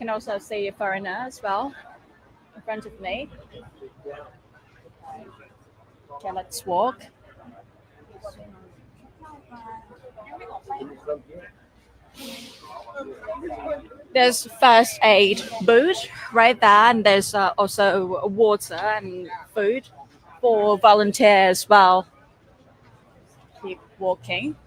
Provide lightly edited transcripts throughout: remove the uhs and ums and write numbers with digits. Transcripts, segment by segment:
can also see a foreigner as well in front of me. Okay, let's walk. There's first aid booth right there, and there's also water and food for volunteers as well. Keep walking.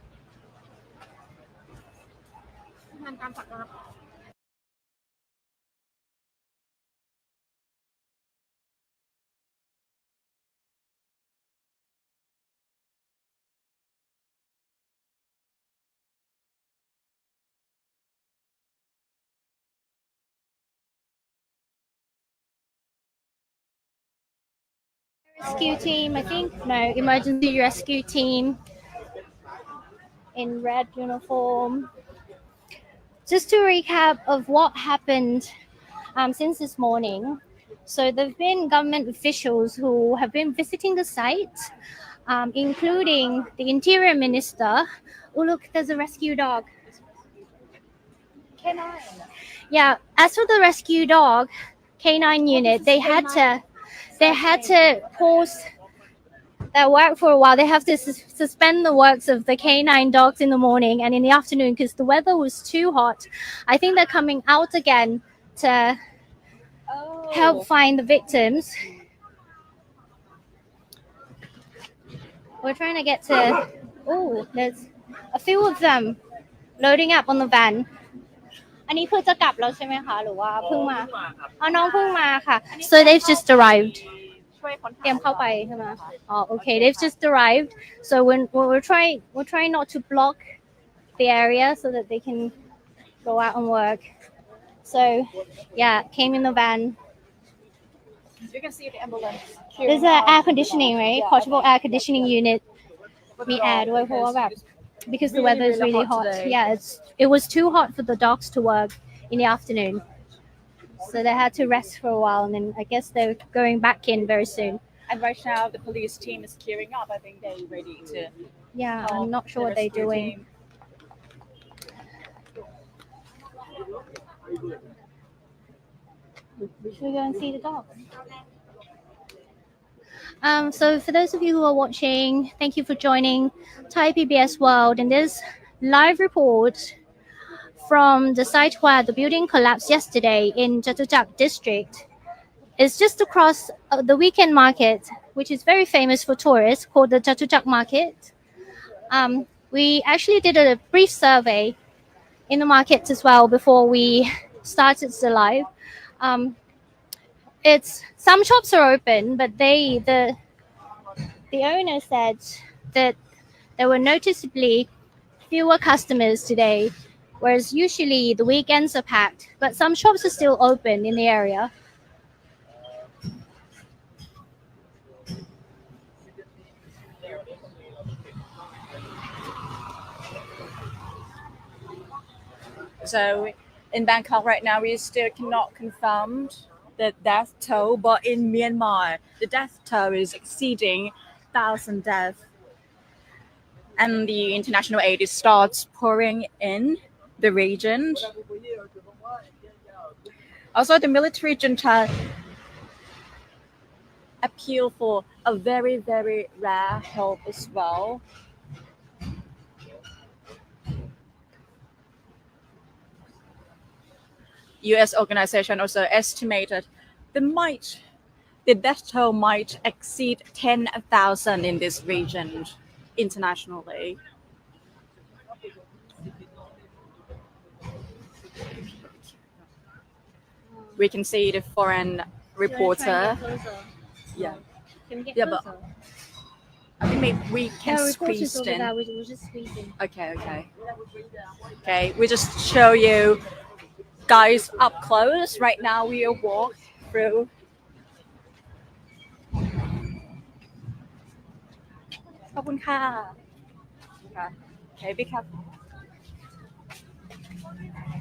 Rescue team, I think. No, emergency rescue team in red uniform. Just to recap of what happened since this morning. So there have been government officials who have been visiting the site, including the Interior Minister. Oh, look, there's a rescue dog. Canine. Yeah, as for the rescue dog, canine unit, they had to pause their work for a while. They have to suspend the works of the canine dogs in the morning and in the afternoon because the weather was too hot. I think they're coming out again to help find the victims. We're trying to get to... Oh, there's a few of them loading up on the van. อันนี้คือจะกลับแล้วใช่ไหมคะหรือว่าเพิ่งมาน้องเพิ่งมาค่ะ so they've just arrived เตรียมเข้าไปใช่ไหมokay they've just arrived so we're trying not to block the area so that they can go out and work so yeah came in the van You can see the ambulance. there's an air conditioning right portable air conditioning unit มีแอร์ด้วยเพราะว่าแบบ because the weather is really hot today. yeah it was too hot for the dogs to work in the afternoon so they had to rest for a while and then I guess they're going back in very soon And right now the police team is queuing up. I think they're ready to yeah I'm not sure what they're doing should we go and see the dogs so for those of you who are watching thank you for joining Thai PBS World and this live report from the site where the building collapsed yesterday in Jatujak district. It's just across the weekend market, which is very famous for tourists, called the Jatujak market. We actually did a brief survey in the market as well before we started the live. It's some shops are open, but the owner said that there were noticeably fewer customers today, whereas usually the weekends are packed, but some shops are still open in the area. So in Bangkok right now, we still cannot confirm the death toll, but in Myanmar, the death toll is exceeding 1,000 deaths. And the international aid starts pouring in the region. Also, the military junta appeal for a very, very rare help as well. U.S. organization also estimated the death toll might exceed 10,000 in this region internationally. We can see the foreign reporter. Yeah. Can we get Yeah, but closer? I think maybe we can No, squeeze reporters over in. there. We're just squeezing. Okay, we just show you guys up close. Right now we will walk through. Okay, be careful.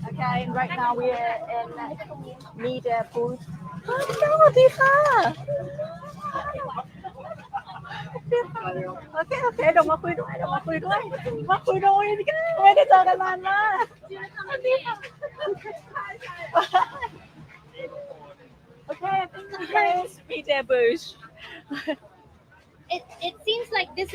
Okay, and right now we're in media booth. Okay, เดี๋ยวมาคุยด้วย ไม่ได้เจอกันนานมาก Okay, I think that's Peter Bush. It seems like this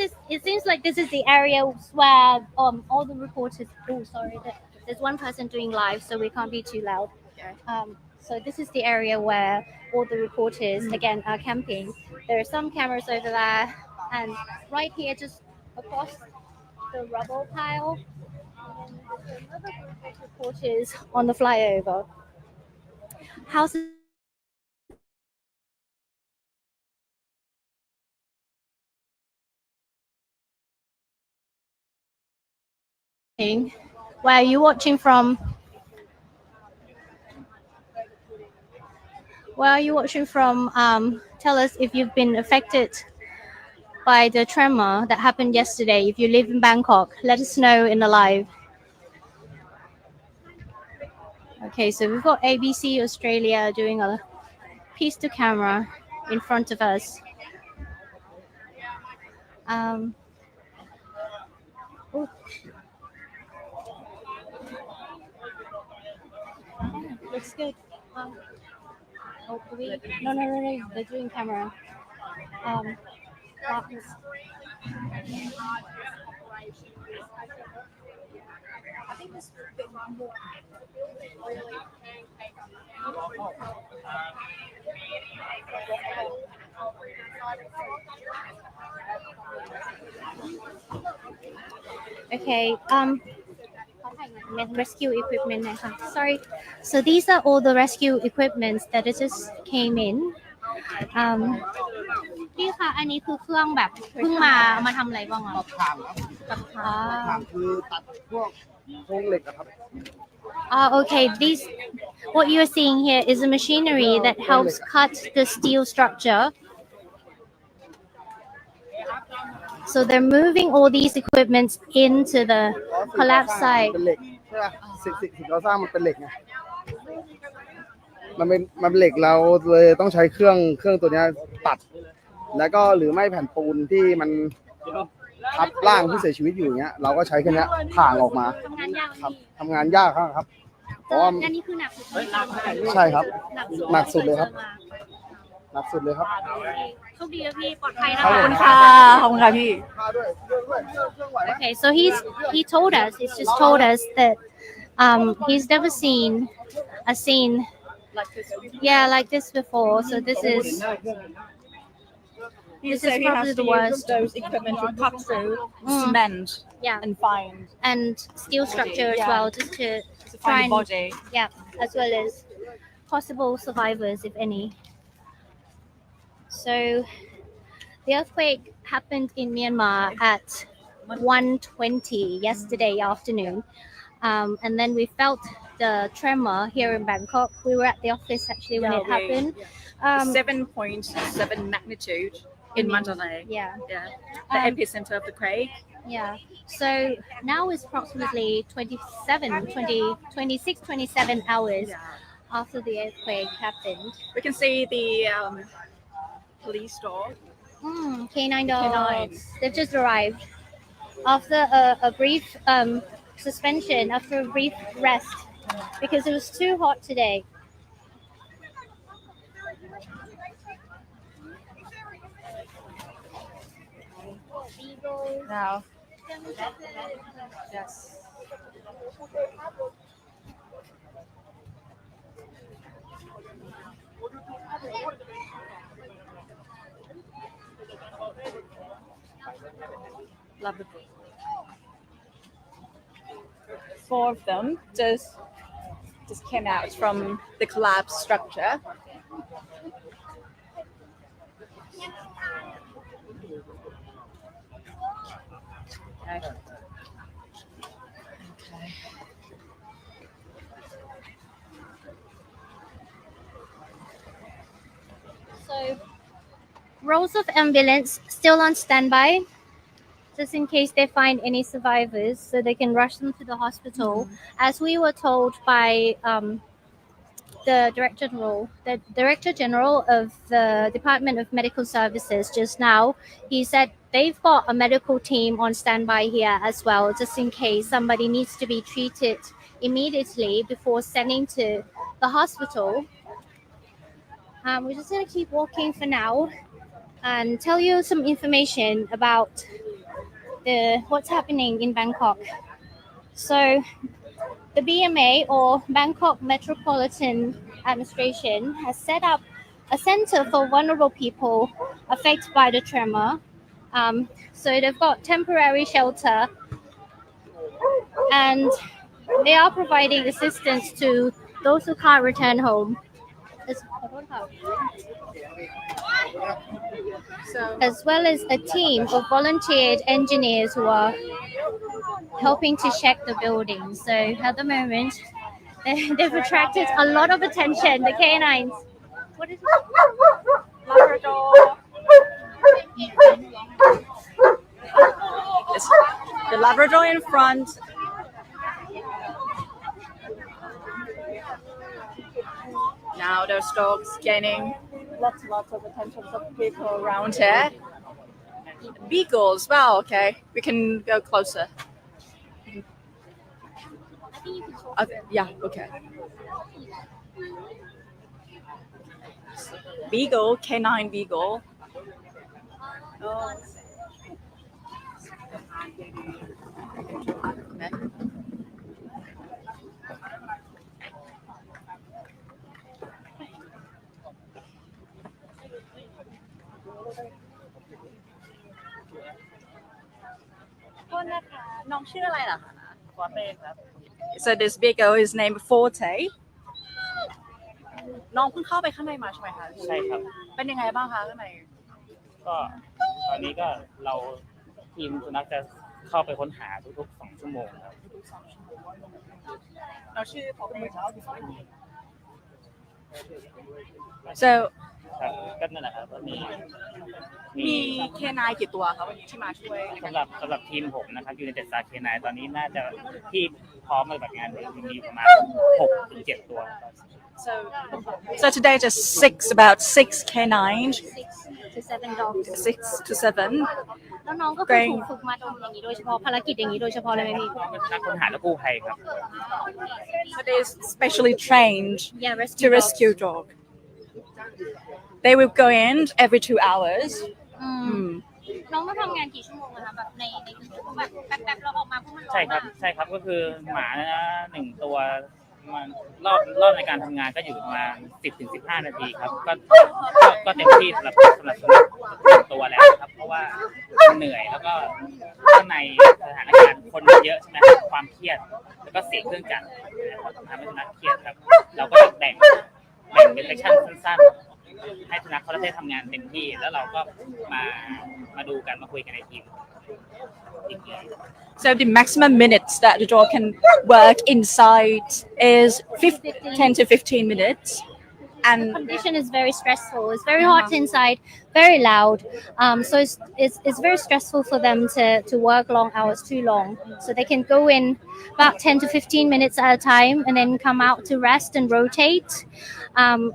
is the area where all the reporters. Oh, sorry, there's one person doing live, so we can't be too loud. Okay. So this is the area where all the reporters again are camping. There are some cameras over there, and right here, just across the rubble pile, and then there's another group of reporters on the flyover. How's where are you watching from? Where are you watching from? Tell us if you've been affected by the tremor that happened yesterday. If you live in Bangkok, let us know in the live. Okay, so we've got ABC Australia doing a piece to camera in front of us. Oh. Looks good. Oh, no, they're doing camera. Darkness. Okay. Rescue equipment. Sorry. So these are all the rescue equipments that just came in. พี่คะอันนี้คือเครื่องแบบเพิ่งมาเอามาทำอะไรบ้างอ่ะ ตัดถ่างครับตัดถ่างคือตัดพวกโครงเหล็กอะครับ Okay, these what you're seeing here is a machinery that helps cut the steel structure. So they're moving all these equipments into the collapse site. เป็นเหล็กใช่ป่ะสิ่งเราสร้างมันเป็นเหล็กไงมันเป็นเหล็กเราเลยต้องใช้เครื่องตัวนี้ตัดแล้วก็หรือไม่แผ่นปูนที่มันทับร่างผู้เสียชีวิตอยู่อย่างเงี้ยเราก็ใช้แค่นี้ถ่างออกมาครับทำงานยากครับเพราะว่าอันนี้คือหนักสุดใช่ครับหนักสุดเลยครับหนักสุดเลยครับโชคดีนะพี่ปลอดภัยนะ ขอบ คะ คุณค่ะขอบคุณค่ะพี่ Okay, so he told us, he's just told us that he's never seen a scene like this before. So this is probably the worst. Those equipment to cut through cement and find and steel structure as well, just to try find and the body. as well as possible survivors, if any. So the earthquake happened in Myanmar at 1:20 yesterday afternoon, and then we felt the tremor here in Bangkok. We were at the office actually when it happened. 7.7 magnitude in Mandalay. Yeah. The epicenter of the quake. Yeah. So now it's approximately 26, 27 hours after the earthquake happened. We can see the police dog. K9 dogs. They've just arrived after a brief suspension, after a brief rest, because it was too hot today. Now. Yes. Love the book. 4 of them just came out from the collapsed structure. Okay. So, rows of ambulance still on standby, just in case they find any survivors, so they can rush them to the hospital. As we were told by the Director General of the Department of Medical Services just now, he said they've got a medical team on standby here as well, just in case somebody needs to be treated immediately before sending to the hospital. We're just gonna keep walking for now and tell you some information about what's happening in Bangkok. So the BMA or Bangkok Metropolitan Administration has set up a center for vulnerable people affected by the tremor. So they've got temporary shelter and they are providing assistance to those who can't return home. As well as a team of volunteered engineers who are helping to check the building. So at the moment, they've attracted a lot of attention, the canines. What is it? Labrador. It's the Labrador in front. Now those dogs gaining lots of attention of people around here. Beagle as well. Okay, we can go closer. Yeah. Okay. Beagle, canine beagle. Oh. Okay. โทษนะคะน้องชื่ออะไรล่ะคะ Forte ครับ So this beagle is named Forte น้องเพิ่งเข้าไปข้างในมาใช่ไหมคะ ใช่ครับ เป็นยังไงบ้างคะข้างใน ก็ตอนนี้ก็เราทีมสุนัขจะเข้าไปค้นหาทุกๆ2 ชั่วโมงครับ เราชื่อของเช้า So ครับก็นั่นแหละครับก็มี เคนายกี่ตัวคะวันนี้ที่มาช่วย สำหรับทีมผมนะครับอยู่ในเจ็ดสาเคนายตอนนี้น่าจะที่พร้อมปฏิบัติงานเลยมีประมาณ 6-7 ตัว So today just about 6 canines 6 to 7 dogs 6 to 7 แล้วน้องก็คือถูกฝึกมาทำอย่างนี้โดยเฉพาะภารกิจอย่างนี้โดยเฉพาะเลยไหมพี่ นักค้นหาและกู้ภัยครับ So they specially trained Yeah, to rescue dog. They will go in every 2 hours. น้องมาทำงานกี่ชั่วโมงนะคะแบบในแบบแป๊บๆเราออกมาพวกมันร้อน ใช่ครับใช่ครับก็คือหมา1 ตัวมันรอบในการทำงานก็อยู่ประมาณ 10-15 นาทีครับก็เต็มที่สำหรับตัวแล้วครับเพราะว่าเหนื่อยแล้วก็ข้างในสถานการณ์คนเยอะใช่ไหมความเครียดแล้วก็เสียงเครื่องจักรทำให้สุนัขเครียดครับเราก็แบ่งเป็นเซกชั่นสั้นๆให้สุนัขเขาได้ทำงานเต็มที่แล้วเราก็มาดูกันมาคุยกันในทีม So the maximum minutes that the dog can work inside is 10 to 15 minutes. And the condition is very stressful. It's very hot inside, very loud. So it's very stressful for them to work long hours too long. So they can go in about 10 to 15 minutes at a time and then come out to rest and rotate.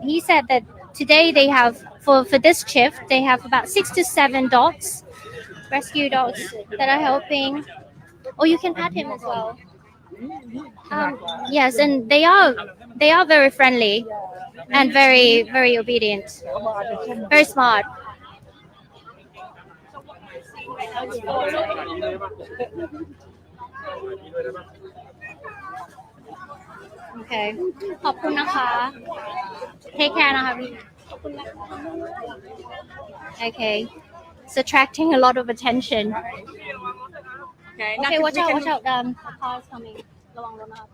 He said that today they have, for this shift, they have about 6 to 7 dogs, rescue dogs that are helping. Oh, you can pet him as well. Yes, and they are very friendly and very, very obedient, very smart. Okay. ขอบคุณนะคะ Take care นะคะพี่ Okay. It's attracting a lot of attention. Okay, watch out. The car is coming. ระวังรถนะครับ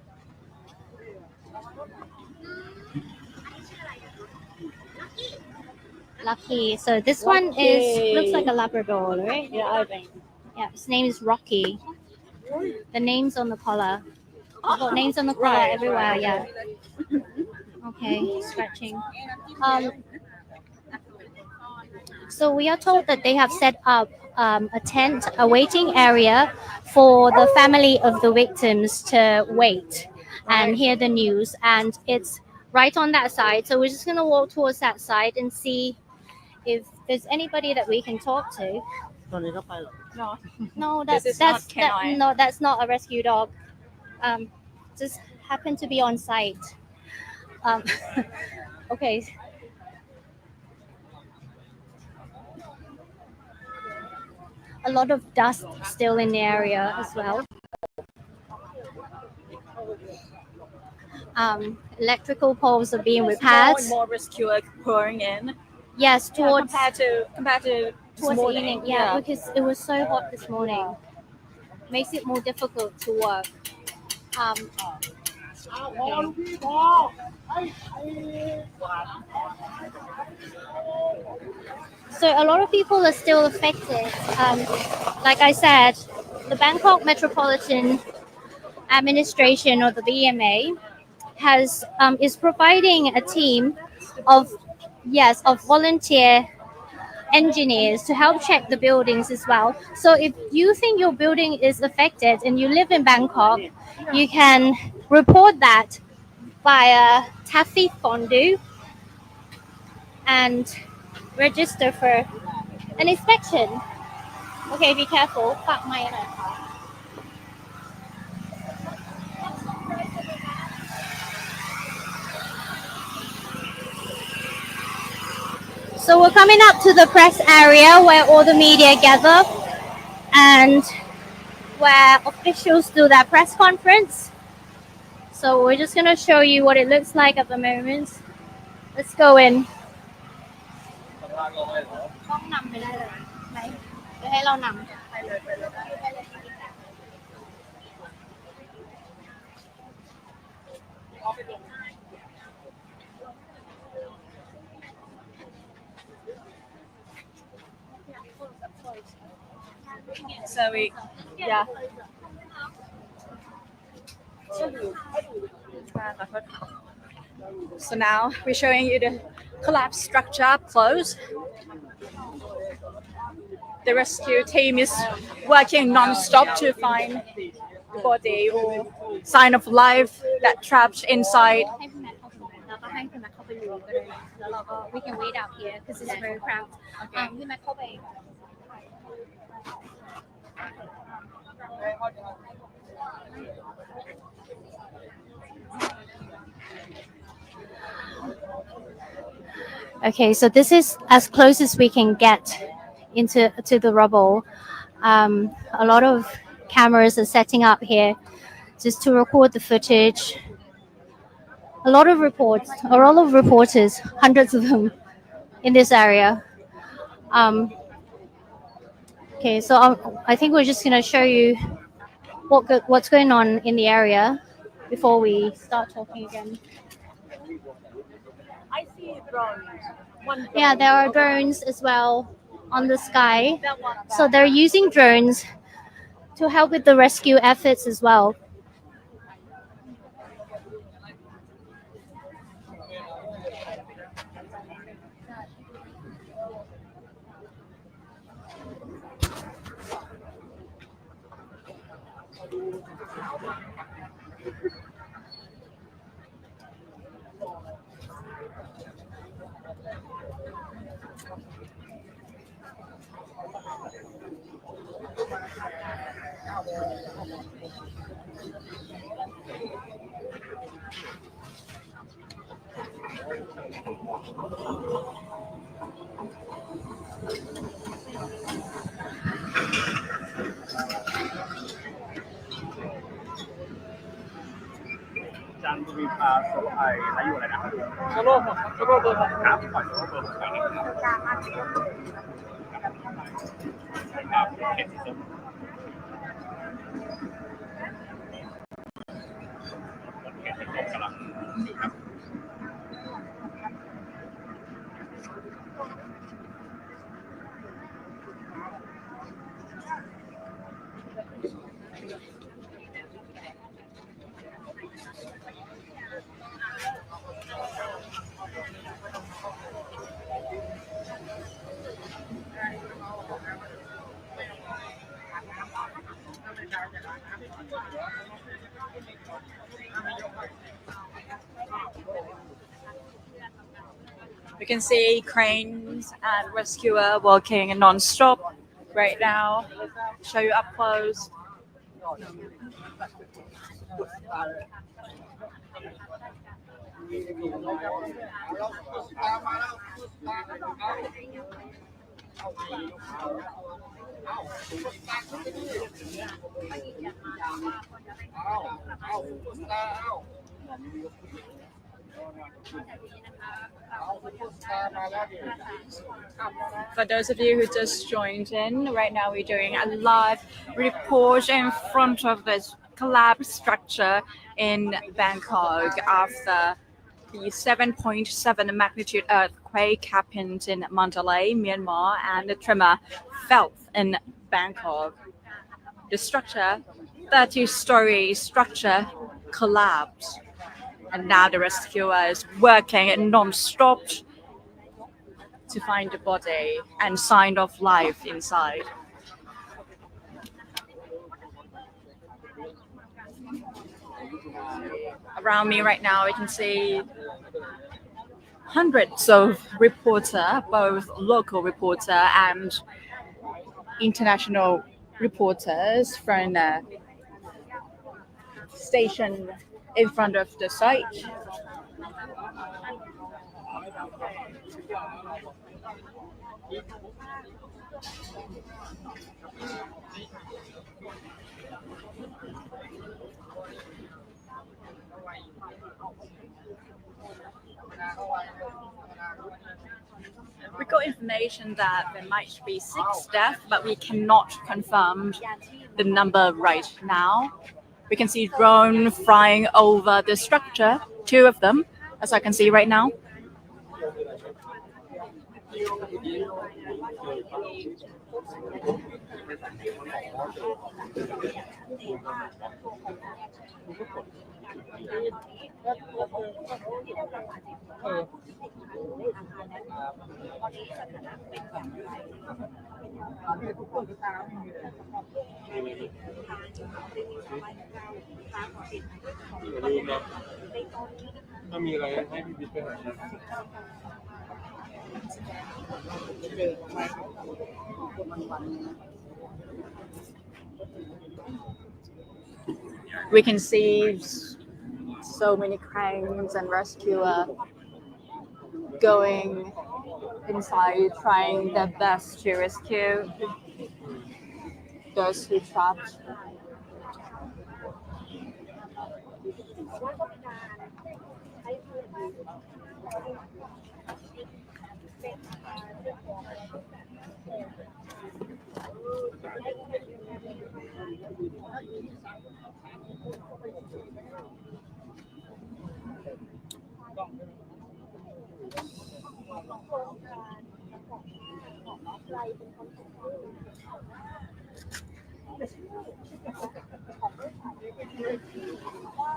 Lucky. So this one looks like a Labrador, right? yeah, I think. Yeah, his name is Rocky. The name's on the collar. I've got names on the collar everywhere. Yeah. Okay, scratching. So we are told that they have set up a tent, a waiting area for the family of the victims to wait and hear the news. And it's right on that side. So we're just going to walk towards that side and see if there's anybody that we can talk to. No, This is not canine. that's not a rescue dog. Just happened to be on site. Um, okay. A lot of dust still in the area as well. Electrical poles are being repaired. More and more rescuers pouring in. Yes, towards compared to this the morning. evening. Yeah, because it was so hot this morning. Makes it more difficult to work. So a lot of people are still affected. Like I said, the Bangkok Metropolitan Administration, or the BMA, is providing a team of volunteer engineers to help check the buildings as well. So if you think your building is affected and you live in Bangkok, you can report that via Taffy Fondue and register for an inspection. Okay, be careful. Fuck my inner. So we're coming up to the press area where all the media gather and where officials do their press conference. So we're just going to show you what it looks like at the moment. Let's go in. กล้องนำไปได้เลยไหมจะให้เรานำไปเลย So So now we're showing you the collapsed structure up close. The rescue team is working non-stop to find the body or sign of life that trapped inside. ให้พี่แมทเข้าไปแล้วก็ให้พี่แมทเข้าไปดูก็ได้แล้วเราก็ we can wait out here because it's very crowded พี่แมทเข้าไป Okay, so this is as close as we can get to the rubble. A lot of cameras are setting up here just to record the footage. A lot of reporters, hundreds of them in this area. Okay, so I think we're just going to show you what's going on in the area before we start talking again. I see drones. Yeah, there are drones as well on the sky. So they're using drones to help with the rescue efforts as well. We can see cranes and rescuer working non-stop right now. Show you up close. For those of you who just joined in, right now we're doing a live report in front of this collapsed structure in Bangkok after the 7.7 magnitude earthquake happened in Mandalay, Myanmar, and the tremor felt in Bangkok. The structure, 30-story structure, collapsed, and now the rescuer is working non-stop to find the body and sign of life inside. Around me right now, I can see hundreds of reporters, both local reporter and international reporters from the station in front of the site. We got information that there might be 6 deaths, but we cannot confirm the number right now. We can see drone flying over the structure, 2 of them, as I can see right now. We can see so many cranes and rescuers going inside, trying their best to rescue those who trapped.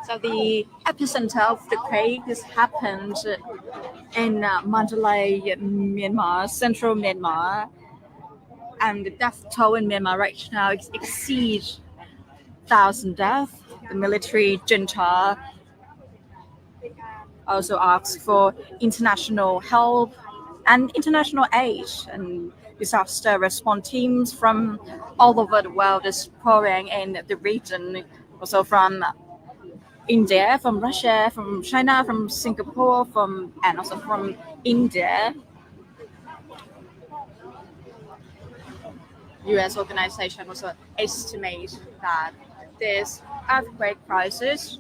So the epicenter of the quake has happened in Mandalay, Myanmar, central Myanmar, and the death toll in Myanmar right now exceeds 1,000 deaths. The military junta also asks for international help and international aid, and disaster response teams from all over the world is pouring in the region, also from India, from Russia, from China, from Singapore, and also from India. US organization also estimate that this earthquake crisis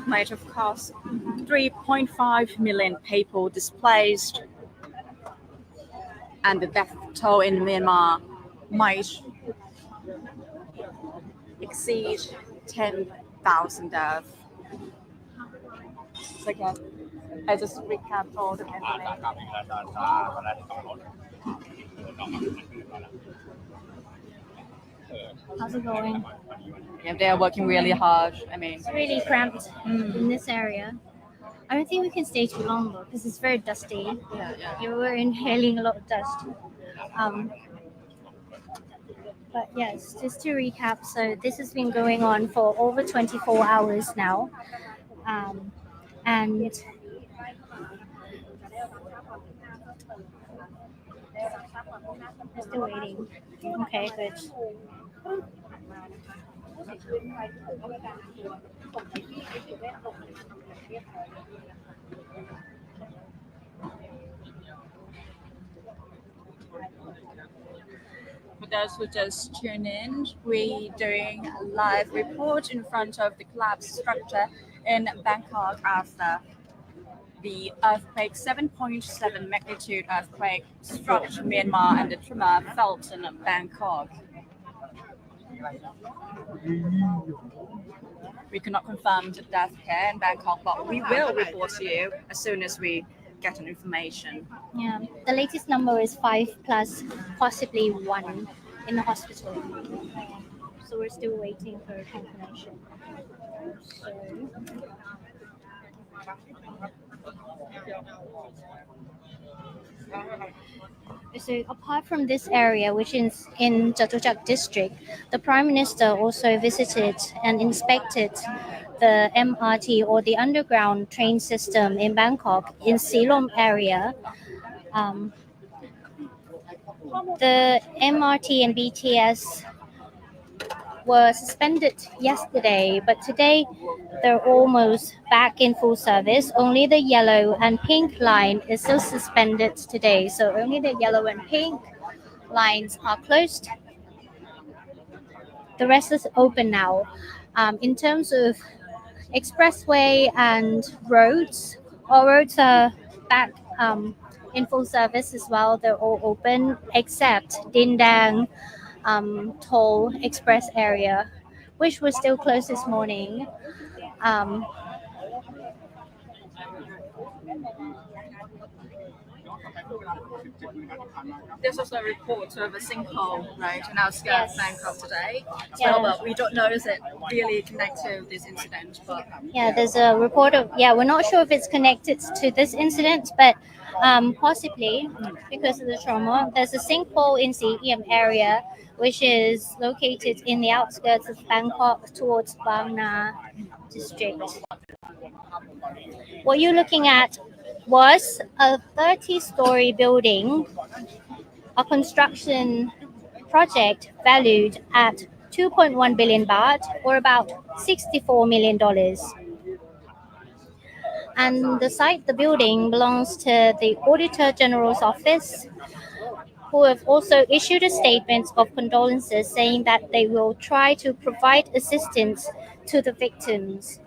might have caused 3.5 million people displaced, and the death toll in Myanmar might exceed 10,000 deaths. So again, I just recap all the information. How's it going? Yeah, they are working really hard. I mean, It's really cramped in this area. I don't think we can stay too long though, because it's very dusty. yeah. We're inhaling a lot of dust. But yes, just to recap, so this has been going on for over 24 hours now. And we're still waiting. Okay, good. For those who just tune in, we're doing a live report in front of the collapsed structure in Bangkok after the earthquake, 7.7 magnitude earthquake struck Myanmar and the tremor felt in Bangkok. We cannot confirm the death here in Bangkok, but we will report to you as soon as we get an information. Yeah, the latest number is 5 plus possibly 1 in the hospital. So we're still waiting for confirmation. So apart from this area, which is in Chatuchak district, the Prime Minister also visited and inspected the MRT or the underground train system in Bangkok in Silom area. The MRT and BTS were suspended yesterday, but today they're almost back in full service. Only the yellow and pink line is still suspended today, so only the yellow and pink lines are closed. The rest is open now. In terms of expressway and roads, all roads are back in full service as well. They're all open except Dindang Toll Express area, which was still closed this morning. There's also a report of a sinkhole, right, in outskirts Yes. of Bangkok today. So, Yeah. but we don't know is it really connected to this incident. But Yeah, there's a report of, we're not sure if it's connected to this incident, but possibly because of the trauma. There's a sinkhole in CEM area, which is located in the outskirts of Bangkok towards Bang Na district. What you're looking at was a 30-story building, a construction project valued at 2.1 billion baht or about $64 million. And the site, the building, belongs to the Auditor General's office, who have also issued a statement of condolences saying that they will try to provide assistance to the victims.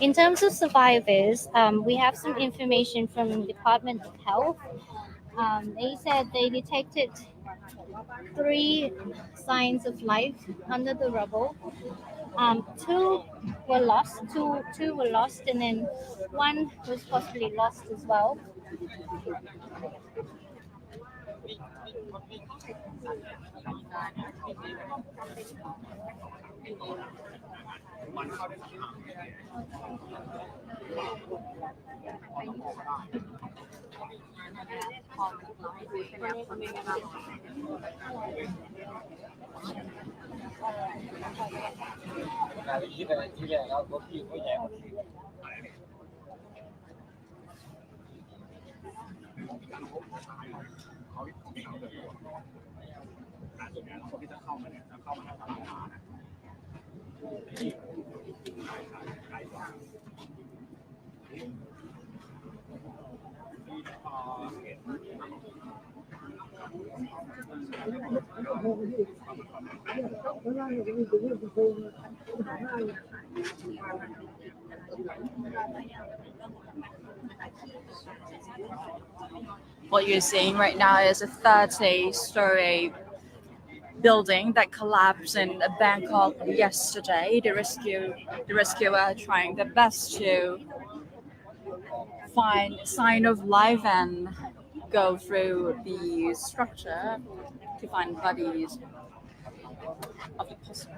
In terms of survivors, we have some information from the Department of Health. They said they detected 3 signs of life under the rubble. 2 were lost, two were lost, and then 1 was possibly lost as well. what you're seeing right now is a 30-story building that collapsed in Bangkok yesterday. The rescuer are trying their best to find sign of life and go through the structure to find bodies of the person.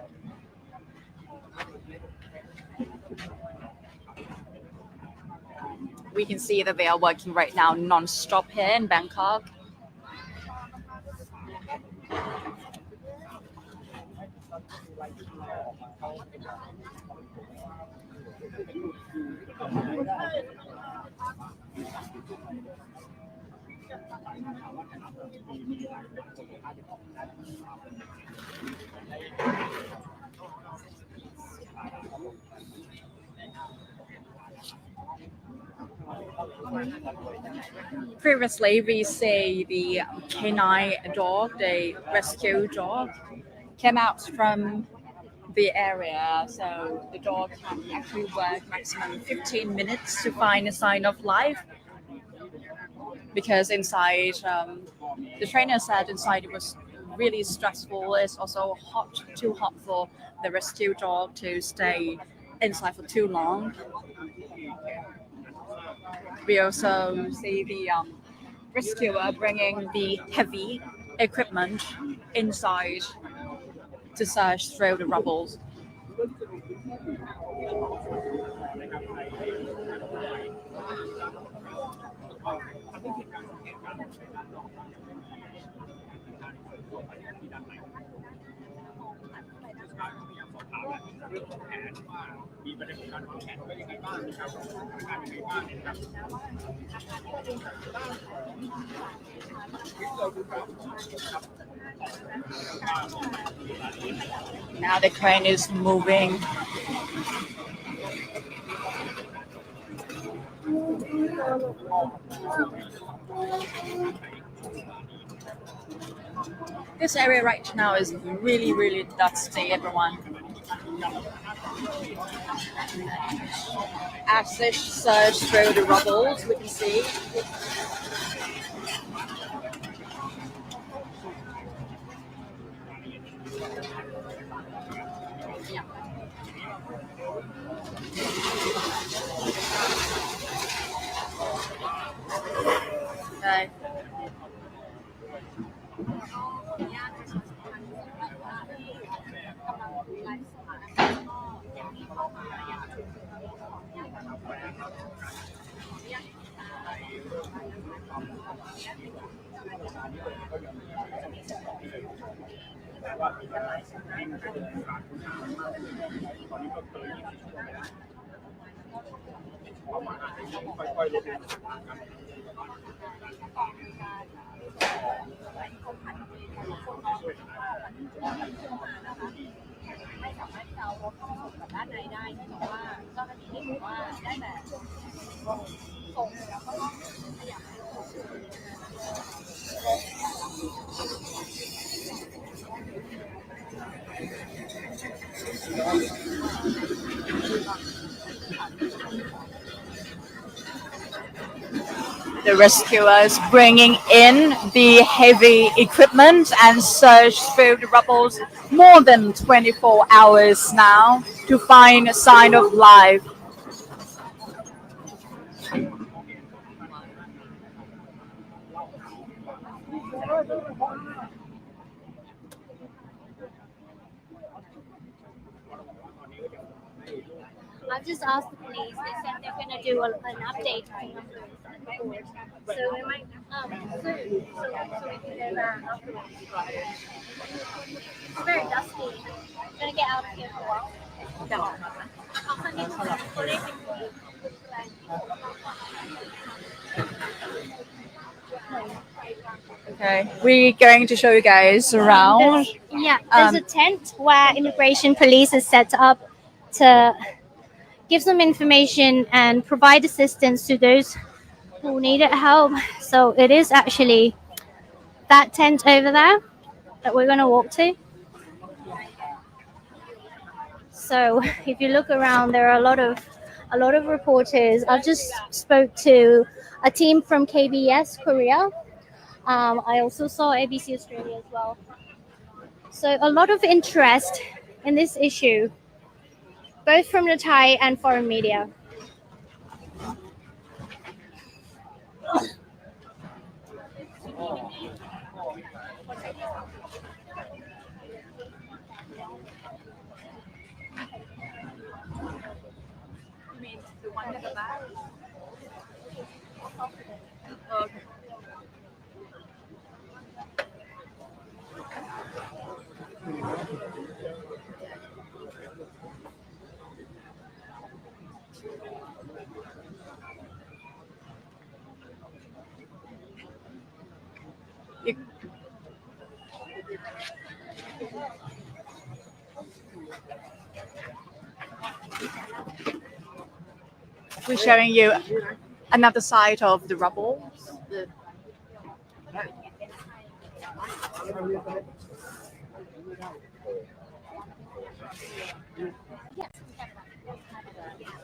We can see that they are working right now non-stop here in Bangkok. Previously, we say the canine dog, the rescue dog, came out from the area. So the dog can actually work maximum 15 minutes to find a sign of life. Because inside, the trainer said inside it was really stressful. It's also hot, too hot for the rescue dog to stay inside for too long. We also see the rescuer bringing the heavy equipment inside to search through the rubble. Now the crane is moving. This area right now is really, really dusty, everyone. As they search through the rubble, we can see. Okay. The rescuers bringing in the heavy equipment and search through the rubble more than 24 hours now to find a sign of life. I've just asked the police. They said they're going to do an update on numbers at the board. So we might soon, so we can go there afterwards. It's very dusty. I'm going to get out of here for a while. Okay, we're going to show you guys around. There's a tent where immigration police is set up to give some information and provide assistance to those who needed help. So it is actually that tent over there that we're going to walk to. So if you look around, there are a lot of reporters. I've just spoke to a team from KBS Korea. I also saw ABC Australia as well. So a lot of interest in this issue, both from the Thai and foreign media. We're showing you another side of the rubble. Do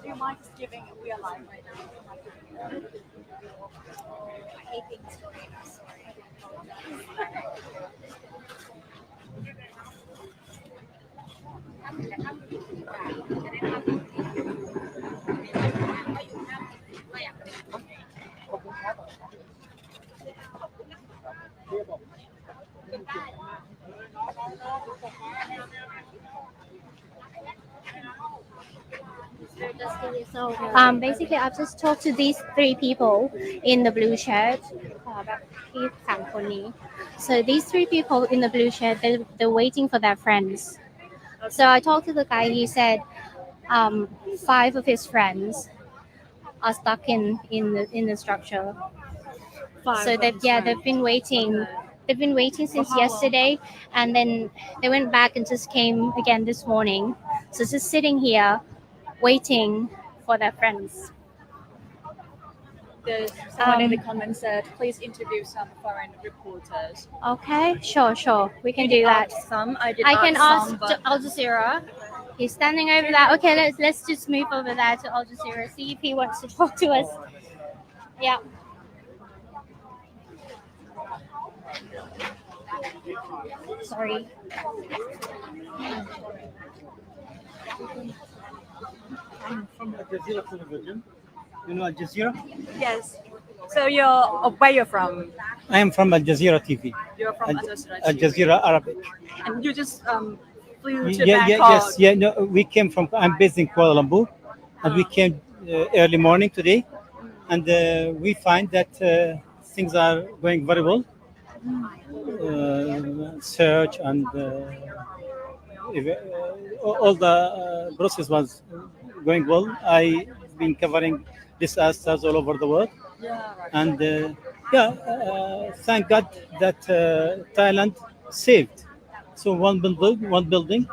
you mind just giving we are live right now? Basically, I've just talked to these three people in the blue shirt. So these three people in the blue shirt, they're waiting for their friends. So I talked to the guy. He said 5 of his friends are stuck in the structure. So they've been waiting. They've been waiting since yesterday, and then they went back and just came again this morning. So just sitting here, waiting for their friends. There's someone in the comments said, please interview some foreign reporters. Okay, sure. We can do that. Some. I can ask some, but Al Jazeera. He's standing over there. Okay, let's just move over there to Al Jazeera. See if he wants to talk to us. Yeah. Sorry. I'm from Al Jazeera television. You know Al Jazeera? yes. So where you're from? I am from Al Jazeera TV. You're from Al Jazeera Arabic. And you just flew to Yeah, Bangkok. yes. No, we came from. I'm based in Kuala Lumpur, and we came early morning today, and we find that things are going very well. Search and all the process was going well. I've been covering disasters all over the world, Yeah, right. and thank God that Thailand saved. So one building,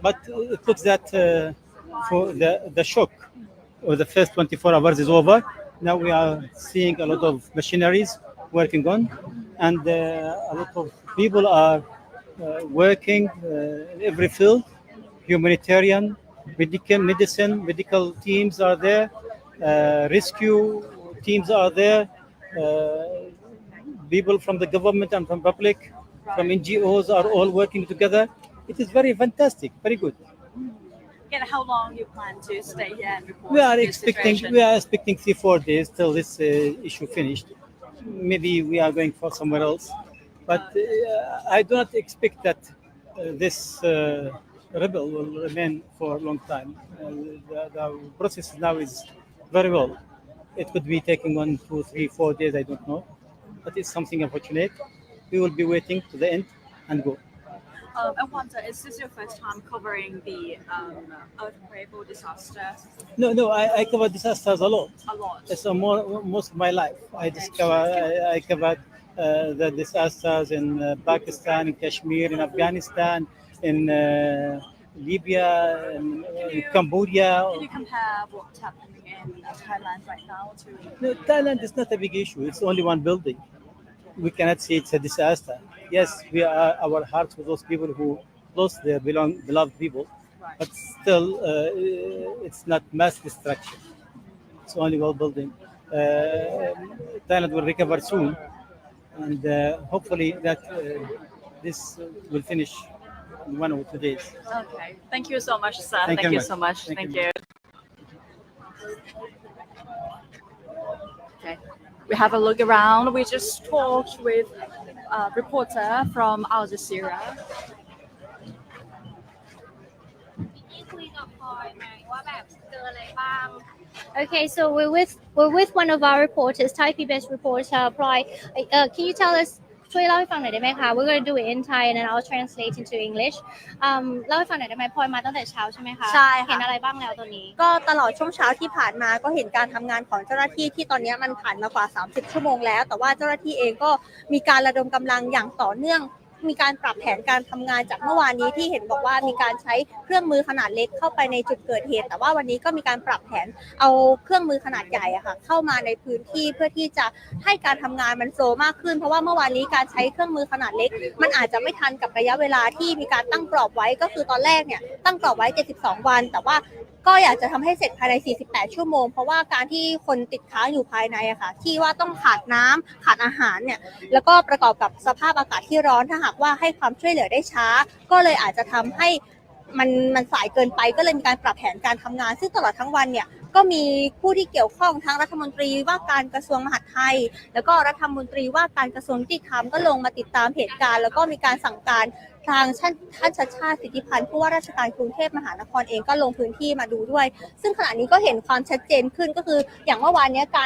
but it looks that for the shock or the first 24 hours is over. Now we are seeing a lot of machineries working on, and a lot of people are working in every field, humanitarian, medical teams are there, rescue teams are there, people from the government and from public, from NGOs are all working together. It is very fantastic, very good. Again, how long you plan to stay here and report We are this expecting situation? 3-4 days till this issue finished. Maybe we are going for somewhere else, but I do not expect that this rebel will remain for a long time. The process now is very well. It could be taking 1, 2, 3, 4 days. I don't know, but it's something unfortunate. We will be waiting to the end and go. I wonder, is this your first time covering the earthquake or disaster? No, I cover disasters a lot. A lot. It's most of my life. I covered the disasters in Pakistan, in Kashmir, in Afghanistan, in Libya, in Cambodia. Can you compare what's happening in Thailand right now to? No, Thailand is not a big issue. It's only one building. We cannot say it's a disaster. Yes, we are our hearts with those people who lost their beloved people, but still, it's not mass destruction. It's only well building. Thailand will recover soon, and hopefully that this will finish in 1 or 2 days. Okay. Thank you so much, sir. Thank Thank you you so much. Thank Thank you. you. Okay. We have a look around. We just talked with a reporter from Al Jazeera. Okay, so we're with one of our reporters, Thai PBS reporter Ploy. Can you tell us ช่วยเล่าให้ฟังหน่อยได้ไหมคะ We're going to do it in Thai and then I'll translate into English. เล่าให้ฟังหน่อยได้ไหมพลอยมาตั้งแต่เช้าใช่ไหมคะ ใช่ค่ะ เห็นอะไรบ้างแล้วตอนนี้ ก็ตลอดช่วงเช้าที่ผ่านมาก็เห็นการทำงานของเจ้าหน้าที่ที่ตอนนี้มันผ่านมากว่า30ชั่วโมงแล้วแต่ว่าเจ้าหน้าที่เองก็มีการระดมกำลังอย่างต่อเนื่อง มีการปรับแผนการทำงานจากเมื่อวานนี้ที่เห็นบอกว่ามีการใช้เครื่องมือขนาดเล็กเข้าไปในจุดเกิดเหตุแต่ว่าวันนี้ก็มีการปรับแผนเอาเครื่องมือขนาดใหญ่อะค่ะเข้ามาในพื้นที่เพื่อที่จะให้การทำงานมันโฟล์มากขึ้นเพราะว่าเมื่อวานนี้การใช้เครื่องมือขนาดเล็กมันอาจจะไม่ทันกับระยะเวลาที่มีการตั้งกรอบไว้ก็คือตอนแรกเนี่ยตั้งกรอบไว้72วันแต่ว่าก็อยากจะทำให้เสร็จภายใน48ชั่วโมงเพราะว่าการที่คนติดค้างอยู่ภายในอะค่ะที่ว่าต้องขาดน้ำขาดอาหารเนี่ยแล้วก็ประกอบกับสภาพอากาศที่ร้อนถ้าหากว่าให้ความช่วยเหลือได้ช้าก็เลยอาจจะทำให้มันสายเกินไปก็เลยมีการปรับแผนการทำงานซึ่งตลอดทั้งวันเนี่ยก็มีผู้ที่เกี่ยวข้องทั้งรัฐมนตรีว่าการกระทรวงมหาดไทยแล้วก็รัฐมนตรีว่าการกระทรวงยุติธรรมก็ลงมาติดตามเหตุการณ์แล้วก็มีการสั่งการทางท่านชัชชาติสิทธิพันธ์ผู้ว่าราชการกรุงเทพมหานครเองก็ลงพื้นที่มาดูด้วยซึ่งขณะนี้ก็เห็นความชัดเจนขึ้นก็คืออย่างเมื่อวานนี้กา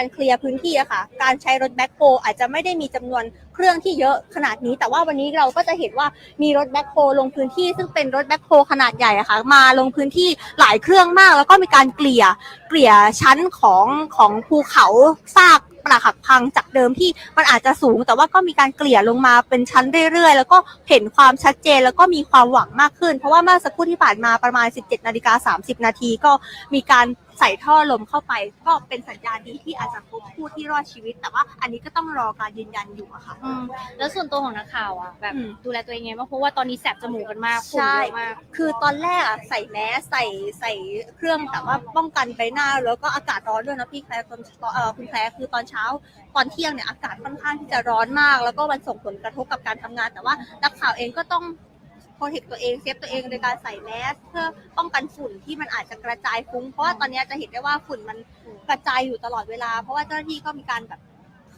รเคลียร์พื้นที่อะค่ะการใช้รถแบ็คโฮอาจจะไม่ได้มีจำนวนเครื่องที่เยอะขนาดนี้แต่ว่าวันนี้เราก็จะเห็นว่ามีรถแบ็คโฮลงพื้นที่ซึ่งเป็นรถแบ็คโฮขนาดใหญ่อะค่ะมาลงพื้นที่หลายเครื่องมากแล้วก็มีการเกลี่ยชั้นของภูเขาซากปรักหักพังจากเดิมที่มันอาจจะสูงแต่ว่าก็มีการเกลี่ยลงมาเป็นชั้นเรื่อยๆแล้วก็เห็นความชัดเจนแล้วก็มีความหวังมากขึ้นเพราะว่าเมื่อสักครู่ที่ผ่านมาประมาณ 17:30 นาทีก็มีการใส่ท่อลมเข้าไปก็เป็นสัญญาณดีที่อาจจะพบผู้ที่รอดชีวิตแต่ว่าอันนี้ก็ต้องรอการยืนยันอยู่อะค่ะแล้วส่วนตัวของนักข่าวอะแบบดูแลตัวเองไงบ้างเพราะว่าตอนนี้แสบจมูกกันมากฝุ่น ใช่ เยอะมากคือตอนแรกอะใส่แมสใส่เครื่องแต่ว่าป้องกันใบหน้าแล้วก็อากาศร้อนด้วยนะพี่แคลร์คุณแคลร์คือตอนเช้าตอนเที่ยงเนี่ยอากาศค่อนข้างที่จะร้อนมากแล้วก็มันส่งผลกระทบกับการทำงานแต่ว่านักข่าวเองก็ต้องโปรเทคตัวเองเซฟตัวเองโดยการใส่แมสเพื่อป้องกันฝุ่นที่มันอาจจะกระจายฟุ้งเพราะว่าตอนนี้จะเห็นได้ว่าฝุ่นมันกระจายอยู่ตลอดเวลาเพราะว่าเจ้าหน้าที่ก็มีการแบบ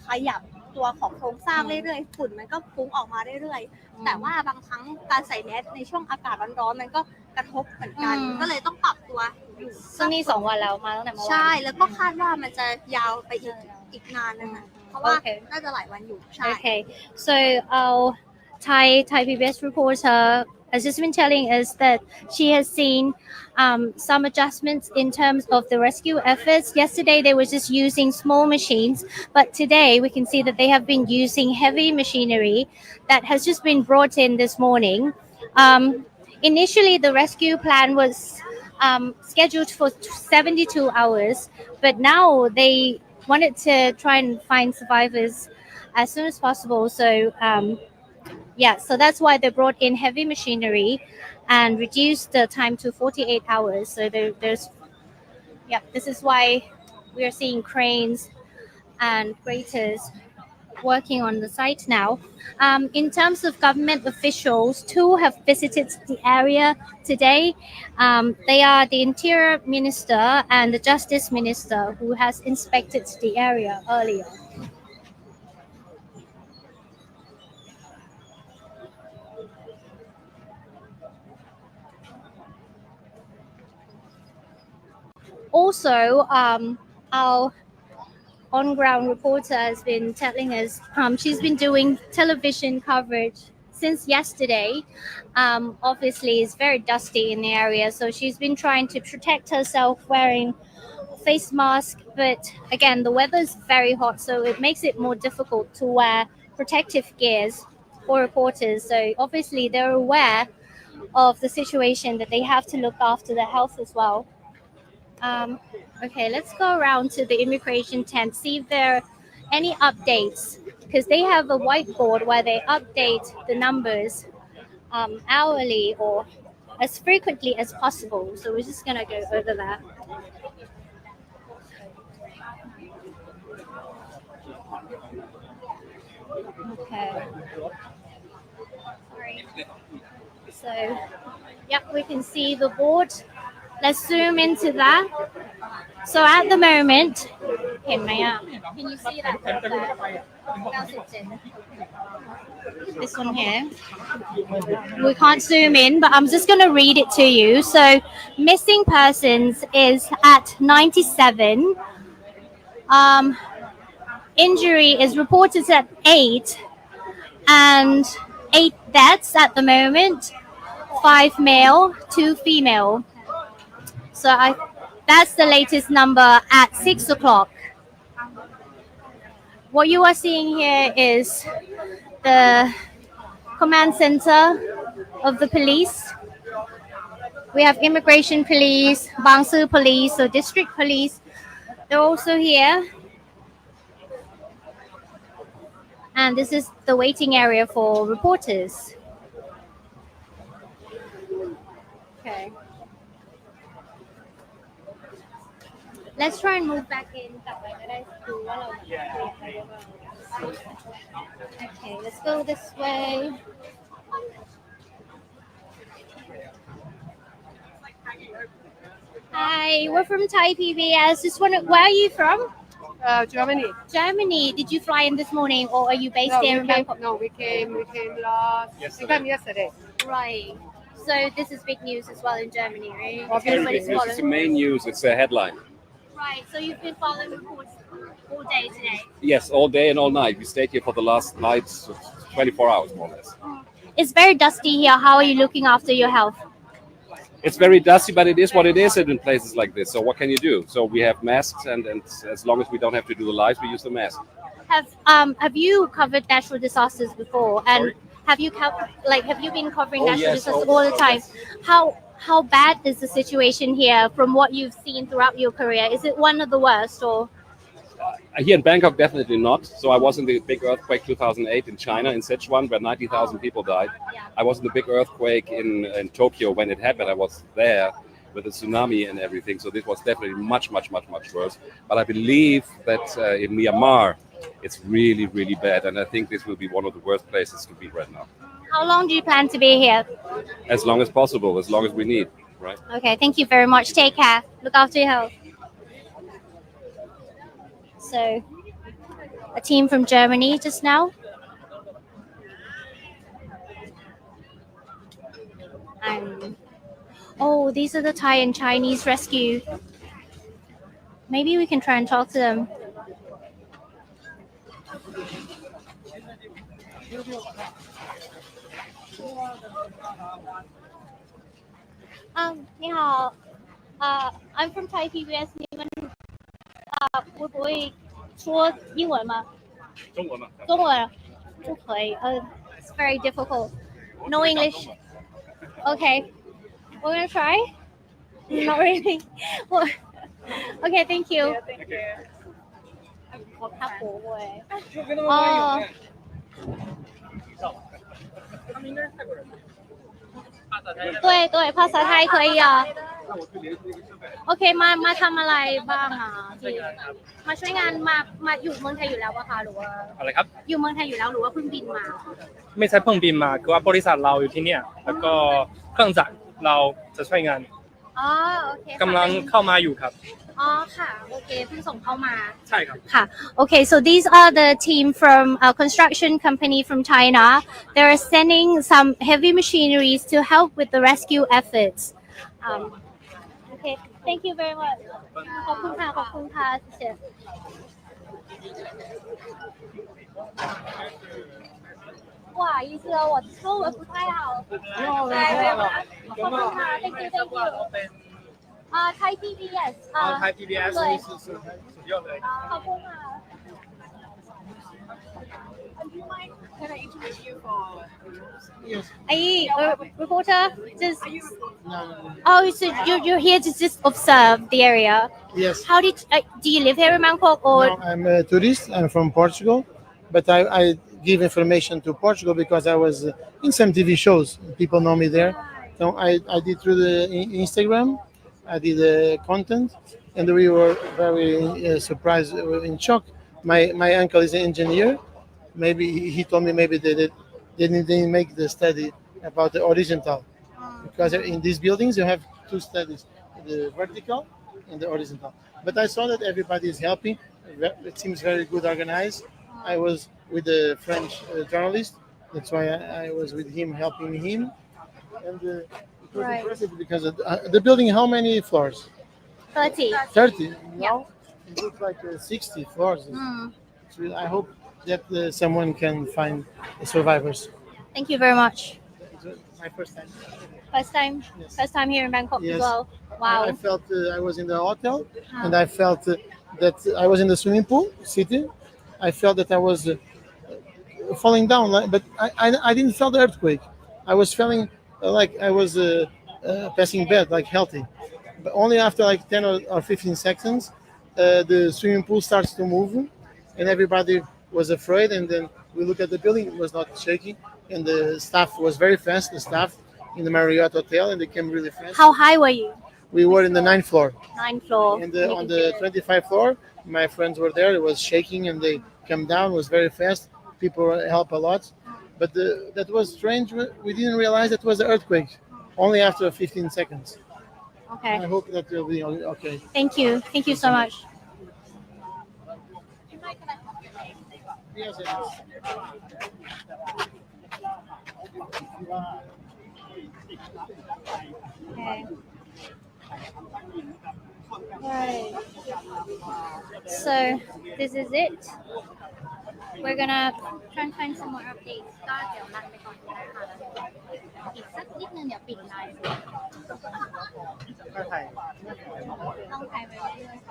ขยับตัวของโครงสร้างเรื่อยๆฝุ่นมันก็ฟุ้งออกมาเรื่อยๆแต่ว่าบางครั้งการใส่แมสในช่วงอากาศร้อนๆมันก็กระทบเหมือนกันก็เลยต้องปรับตัวอยู่ซึ่งนี่2 วันแล้วมาตั้งแต่เมื่อวานใช่แล้วก็คาดว่ามันจะยาวไปอีกนานนึงเพราะว่าน่าจะหลายวันอยู่ใช่ Okay so our Thai PBS reporter has just been telling us that she has seen some adjustments in terms of the rescue efforts. Yesterday, they were just using small machines, but today we can see that they have been using heavy machinery that has just been brought in this morning. Initially, the rescue plan was scheduled for 72 hours, but now they wanted to try and find survivors as soon as possible. So so that's why they brought in heavy machinery and reduced the time to 48 hours. So this is why we are seeing cranes and graters working on the site now. In terms of government officials, 2 have visited the area today. They are the Interior Minister and the Justice Minister who has inspected the area earlier. Also, our on-ground reporter has been telling us she's been doing television coverage since yesterday. Obviously, it's very dusty in the area, so she's been trying to protect herself wearing a face mask. But again, the weather is very hot, so it makes it more difficult to wear protective gears for reporters. So obviously, they're aware of the situation that they have to look after their health as well. Okay, let's go around to the immigration tent, see if there are any updates, because they have a whiteboard where they update the numbers hourly or as frequently as possible. So we're just going to go over that. Okay. Sorry. So, we can see the board. Let's zoom into that. So at the moment, can you see that? This one here. We can't zoom in, but I'm just going to read it to you. So missing persons is at 97. Injury is reported at 8. And 8 deaths at the moment. 5 male, 2 female. So that's the latest number at 6 o'clock. What you are seeing here is the command center of the police. We have immigration police, Bangsu police, so district police. They're also here. And this is the waiting area for reporters. Okay. Let's try and move back in. Okay, let's go this way. Hi, we're from Thai PBS. Just wonder, where are you from? Germany. Germany. Did you fly in this morning, or are you based No, here in Bangkok? we came yesterday. Right. So this is big news as well in Germany, right? Okay. Everybody's It's the following. main news. It's a headline. Right. So you've been following reports all day today. Yes, all day and all night. We stayed here for the last night, 24 hours more or less. It's very dusty here. How are you looking after your health? It's very dusty, but it is what it is in places like this. So what can you do? So we have masks, and as long as we don't have to do the lives, we use the mask. Have you covered natural disasters before? And Sorry? have you been covering Oh, natural yes, disasters all the time? How bad is the situation here from what you've seen throughout your career? Is it one of the worst, or? Here in Bangkok, definitely not. So I was in the big earthquake 2008 in China, in Sichuan, where 90,000 people died. I was in the big earthquake in Tokyo when it happened. I was there with the tsunami and everything. So this was definitely much, much, much, much worse. But I believe that in Myanmar, it's really, really bad. And I think this will be one of the worst places to be right now. How long do you plan to be here? As long as possible, as long as we need, right? Okay, thank you very much. Take care. Look after your health. So, a team from Germany just now. And oh, these are the Thai and Chinese rescue. Maybe we can try and talk to them. Ni hao. I'm from Thai PBS. 会不会说英文吗？中文不可以。It's very difficult. No English. Okay, we're gonna try. Not really. Well, okay, thank you. 他不会。哦。对，ภาษาไทย可以啊。โอเคมาทำอะไรบ้างอ่ะที่มาช่วยงานมาอยู่เมืองไทยอยู่แล้วปะคะหรือว่า อะไรครับ อยู่เมืองไทยอยู่แล้วหรือว่าเพิ่งบินมา ไม่ใช่เพิ่งบินมาคือว่าบริษัทเราอยู่ที่เนี่ยแล้วก็เครื่องจักรเราจะช่วยงาน อ๋อโอเค กำลังเข้ามาอยู่ครับ อ๋อค่ะโอเคเพิ่งส่งเข้ามา ใช่ครับ ค่ะ Okay, so these are the team from a construction company from China. They're sending some heavy machineries to help with the rescue efforts. Okay, thank you very much. ขอบคุณค่ะ谢谢不好意思哦，我中文不太好。ขอบคุณค่ะ thank you Thai PBS Thai PBS 对是สุดยอดเลย ขอบคุณค่ะ Can I introduce you for? Are you a reporter? Just oh, so you're here to just observe the area. Yes. How do you live here in Bangkok or? No, I'm a tourist. I'm from Portugal, but I give information to Portugal because I was in some TV shows. People know me there. So I did through the Instagram. I did the content, and we were very surprised, in shock. My uncle is an engineer. Maybe he told me maybe they didn't make the study about the horizontal, because in these buildings you have two studies, the vertical and the horizontal. But I saw that everybody is helping. It seems very good organized. I was with the French journalist. That's why I was with him, helping him. And it was Right. impressive because the building, how many floors? 30. 30. Now it looks like 60 floors. So I hope that someone can find the survivors. Thank you very much. It's my first time. First time here in Bangkok Yes. as well. Wow. I felt I was in the hotel, and I felt that I was in the swimming pool city. I felt that I was falling down, but I didn't feel the earthquake. I was feeling like I was passing bed, like healthy. But only after like 10 or 15 seconds, the swimming pool starts to move, and everybody was afraid. And then we look at the building; it was not shaking, and the staff was very fast. The staff in the Marriott hotel, and they came really fast. How high were you? We were in the ninth floor. Ninth floor. And on the 25th floor, my friends were there. It was shaking, and they came down. It was very fast. People help a lot, but that was strange. We didn't realize it was an earthquake. Only after 15 seconds. Okay. I hope that will be okay. Thank you. Thank you so much. Yes, Okay. Right. So this is it. We're gonna try and find some more updates. ก็เดี๋ยวรันไปก่อนนะคะอีกสักนิดนึงเดี๋ยวปิดไลฟ์ต้องถ่ายไปเรื่อยๆ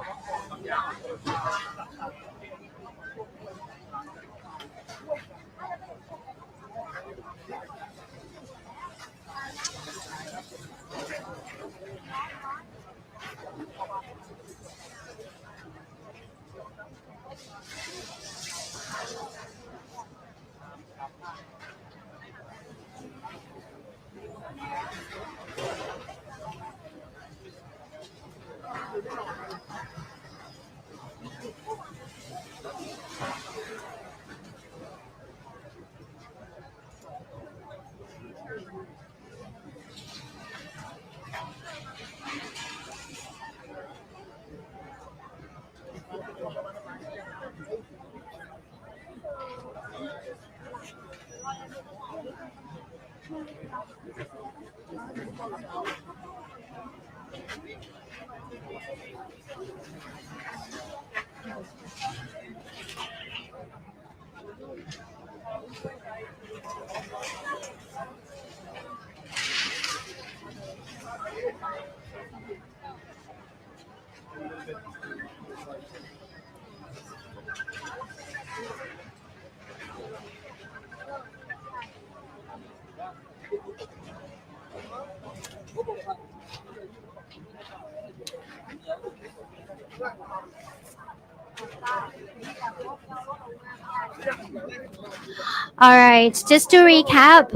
All right, just to recap,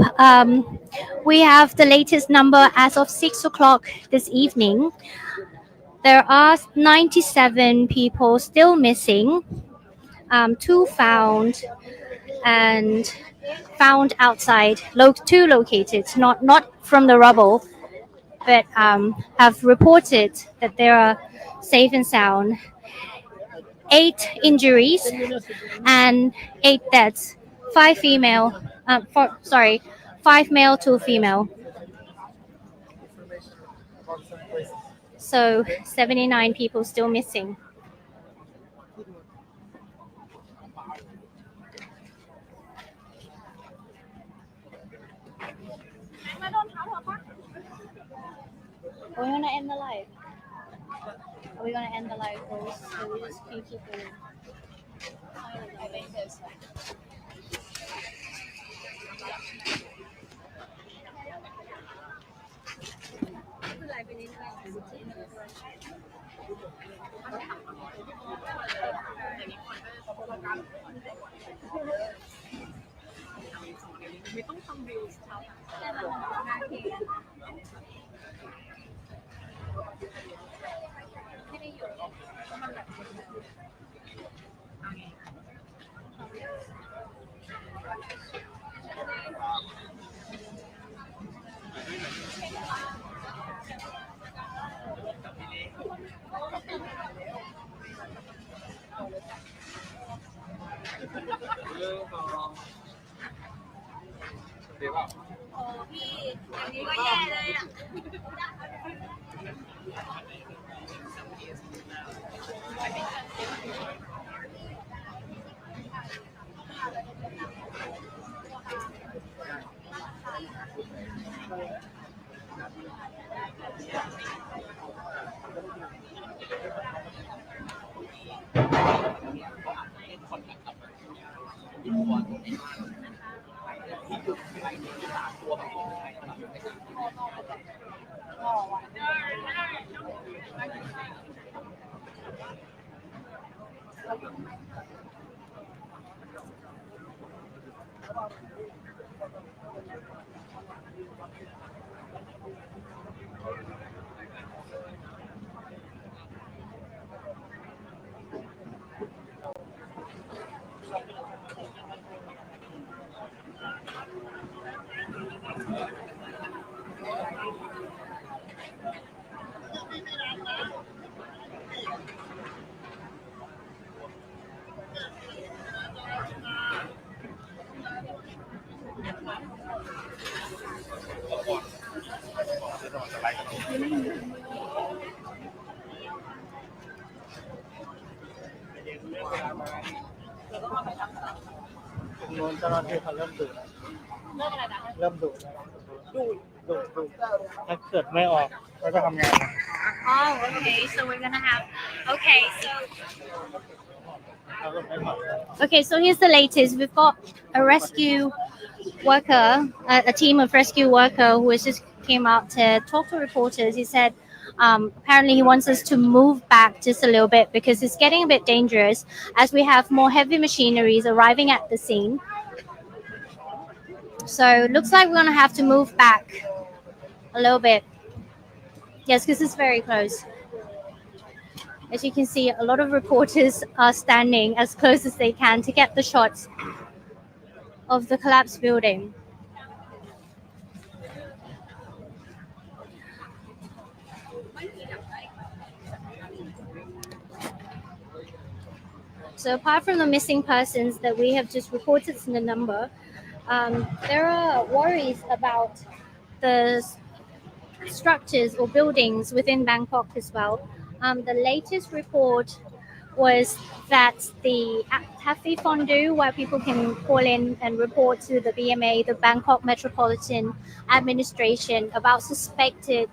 we have the latest number as of 6 o'clock this evening. There are 97 people still missing, 2 found, and found outside, two located, not from the rubble, but have reported that they are safe and sound. 8 injuries and 8 deaths. 5 male, 2 female. So 79 people still missing. Are we gonna end the live? Are we gonna end the live or we just keep going? I think this. โดนเจ้าหน้าที่เขาเริ่มดุเริ่มดุดุถ้าเกิดไม่ออกก็จะทำงาน Oh, okay. So we're gonna have. Okay, so. Okay, so here's the latest. We've got a rescue worker, a team of rescue worker who has just came out to talk to reporters. He said apparently he wants us to move back just a little bit because it's getting a bit dangerous as we have more heavy machineries arriving at the scene. So it looks like we're going to have to move back a little bit. Yes, because it's very close. As you can see, a lot of reporters are standing as close as they can to get the shots of the collapsed building. So apart from the missing persons that we have just reported in the number, there are worries about the structures or buildings within Bangkok as well. The latest report was that the Taffy Fondue, where people can call in and report to the BMA, the Bangkok Metropolitan Administration, about suspected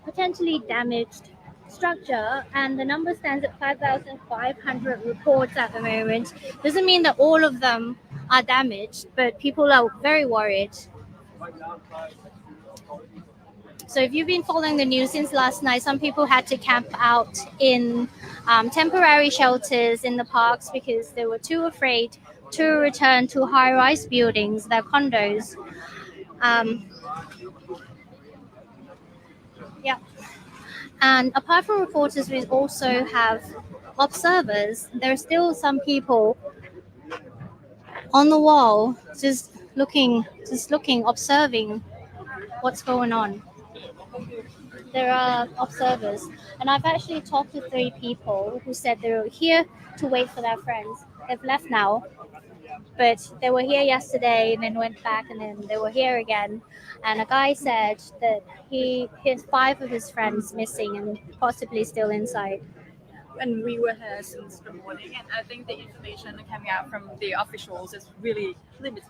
potentially damaged structure, and the number stands at 5,500 reports at the moment. Doesn't mean that all of them are damaged, but people are very worried. So if you've been following the news since last night, some people had to camp out in temporary shelters in the parks because they were too afraid to return to high-rise buildings, their condos. Yeah. And apart from reporters, we also have observers. There are still some people on the wall just looking, observing what's going on. There are observers, and I've actually talked to 3 people who said they were here to wait for their friends. They've left now, but they were here yesterday and then went back, and then they were here again. And a guy said that his 5 of his friends missing and possibly still inside. And we were here since the morning, and I think the information coming out from the officials is really limited.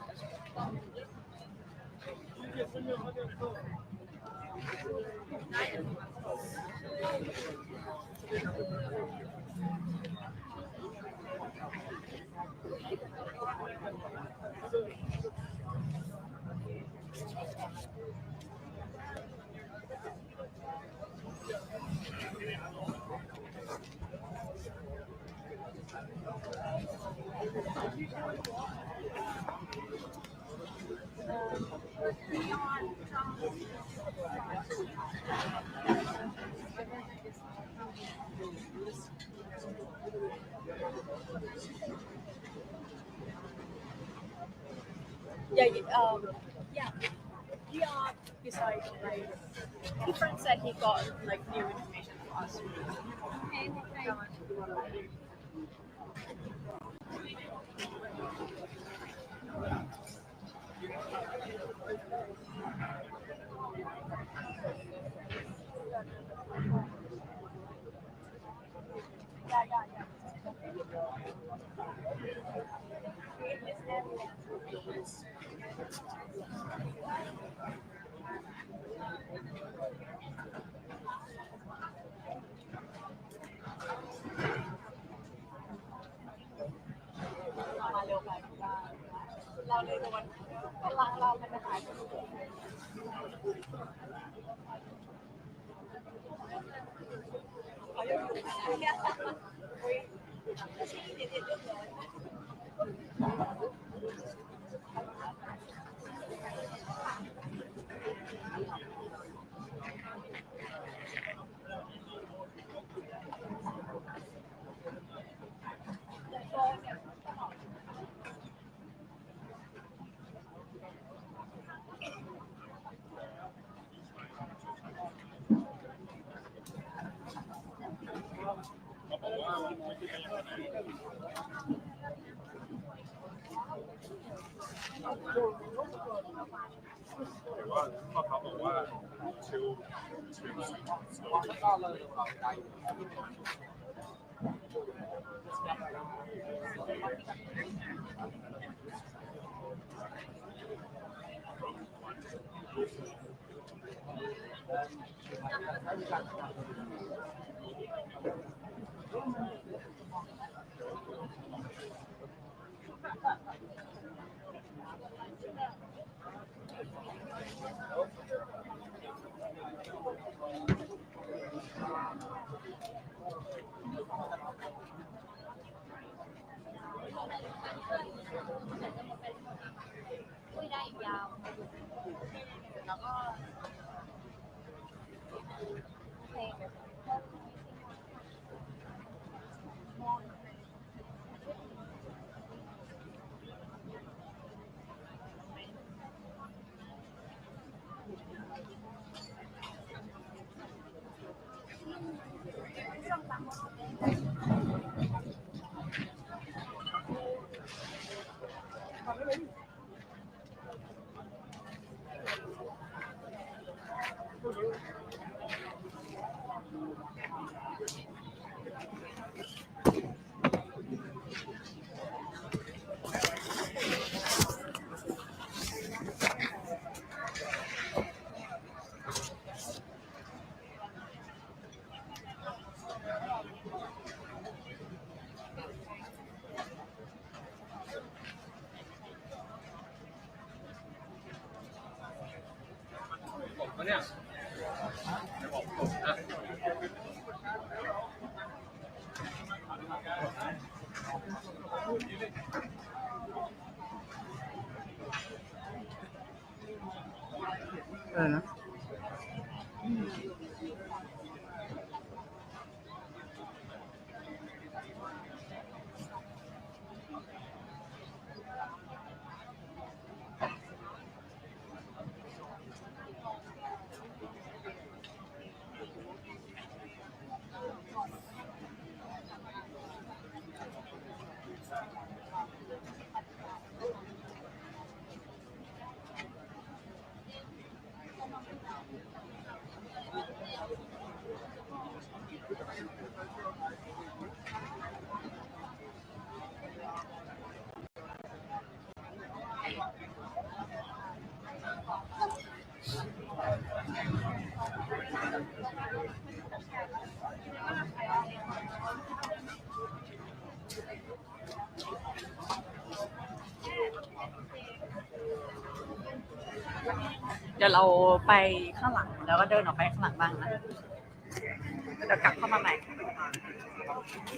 Yeah, we are beside like my friend said he got like new information for us. เดี๋ยวเราไปข้างหลังแล้วก็เดินออกไปข้างหลังบ้างนะเดี๋ยวกลับเข้ามาใหม่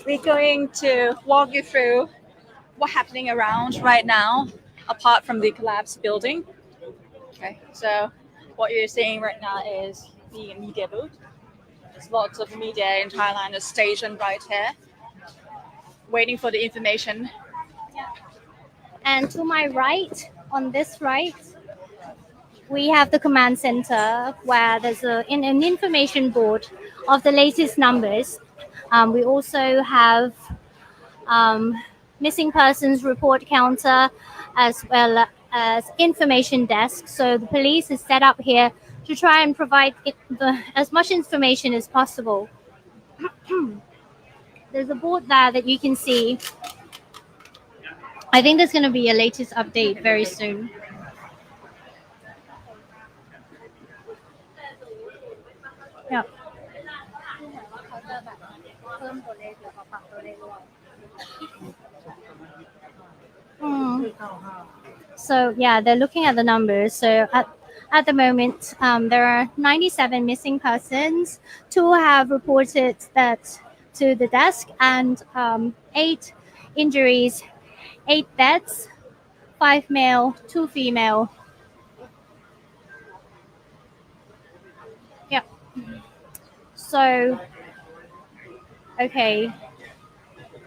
We're going to walk you through what's happening around right now apart from the collapsed building. Okay, so what you're seeing right now is the media booth. There's lots of media in Thailand is stationed right here, waiting for the information. And to my right, on this right, we have the command center where there's an information board of the latest numbers. We also have missing persons report counter as well as information desk. So the police is set up here to try and provide as much information as possible. There's a board there that you can see. I think there's going to be a latest update very soon. Yeah. So yeah, they're looking at the numbers. So at the moment, there are 97 missing persons. 2 have reported that to the desk, and 8 injuries, 8 deaths, 5 male, 2 female. Yeah. So okay,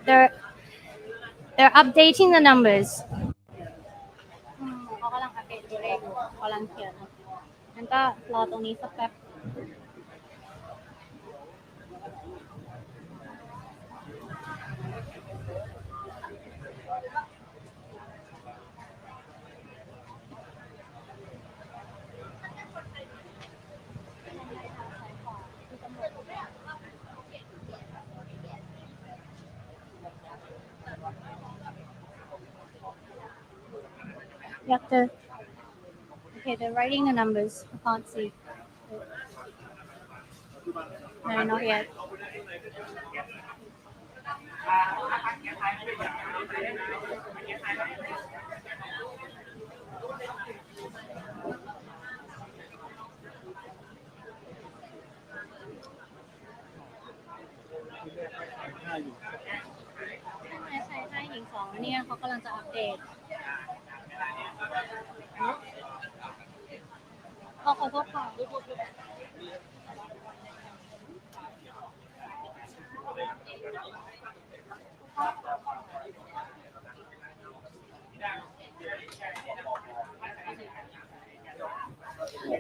they're updating the numbers. เขากำลังอัปเดตตัวเลขอยู่กำลังเขียนงั้นก็รอตรงนี้สักแป๊บ You have to. Okay, they're writing the numbers. I can't see. No, not yet.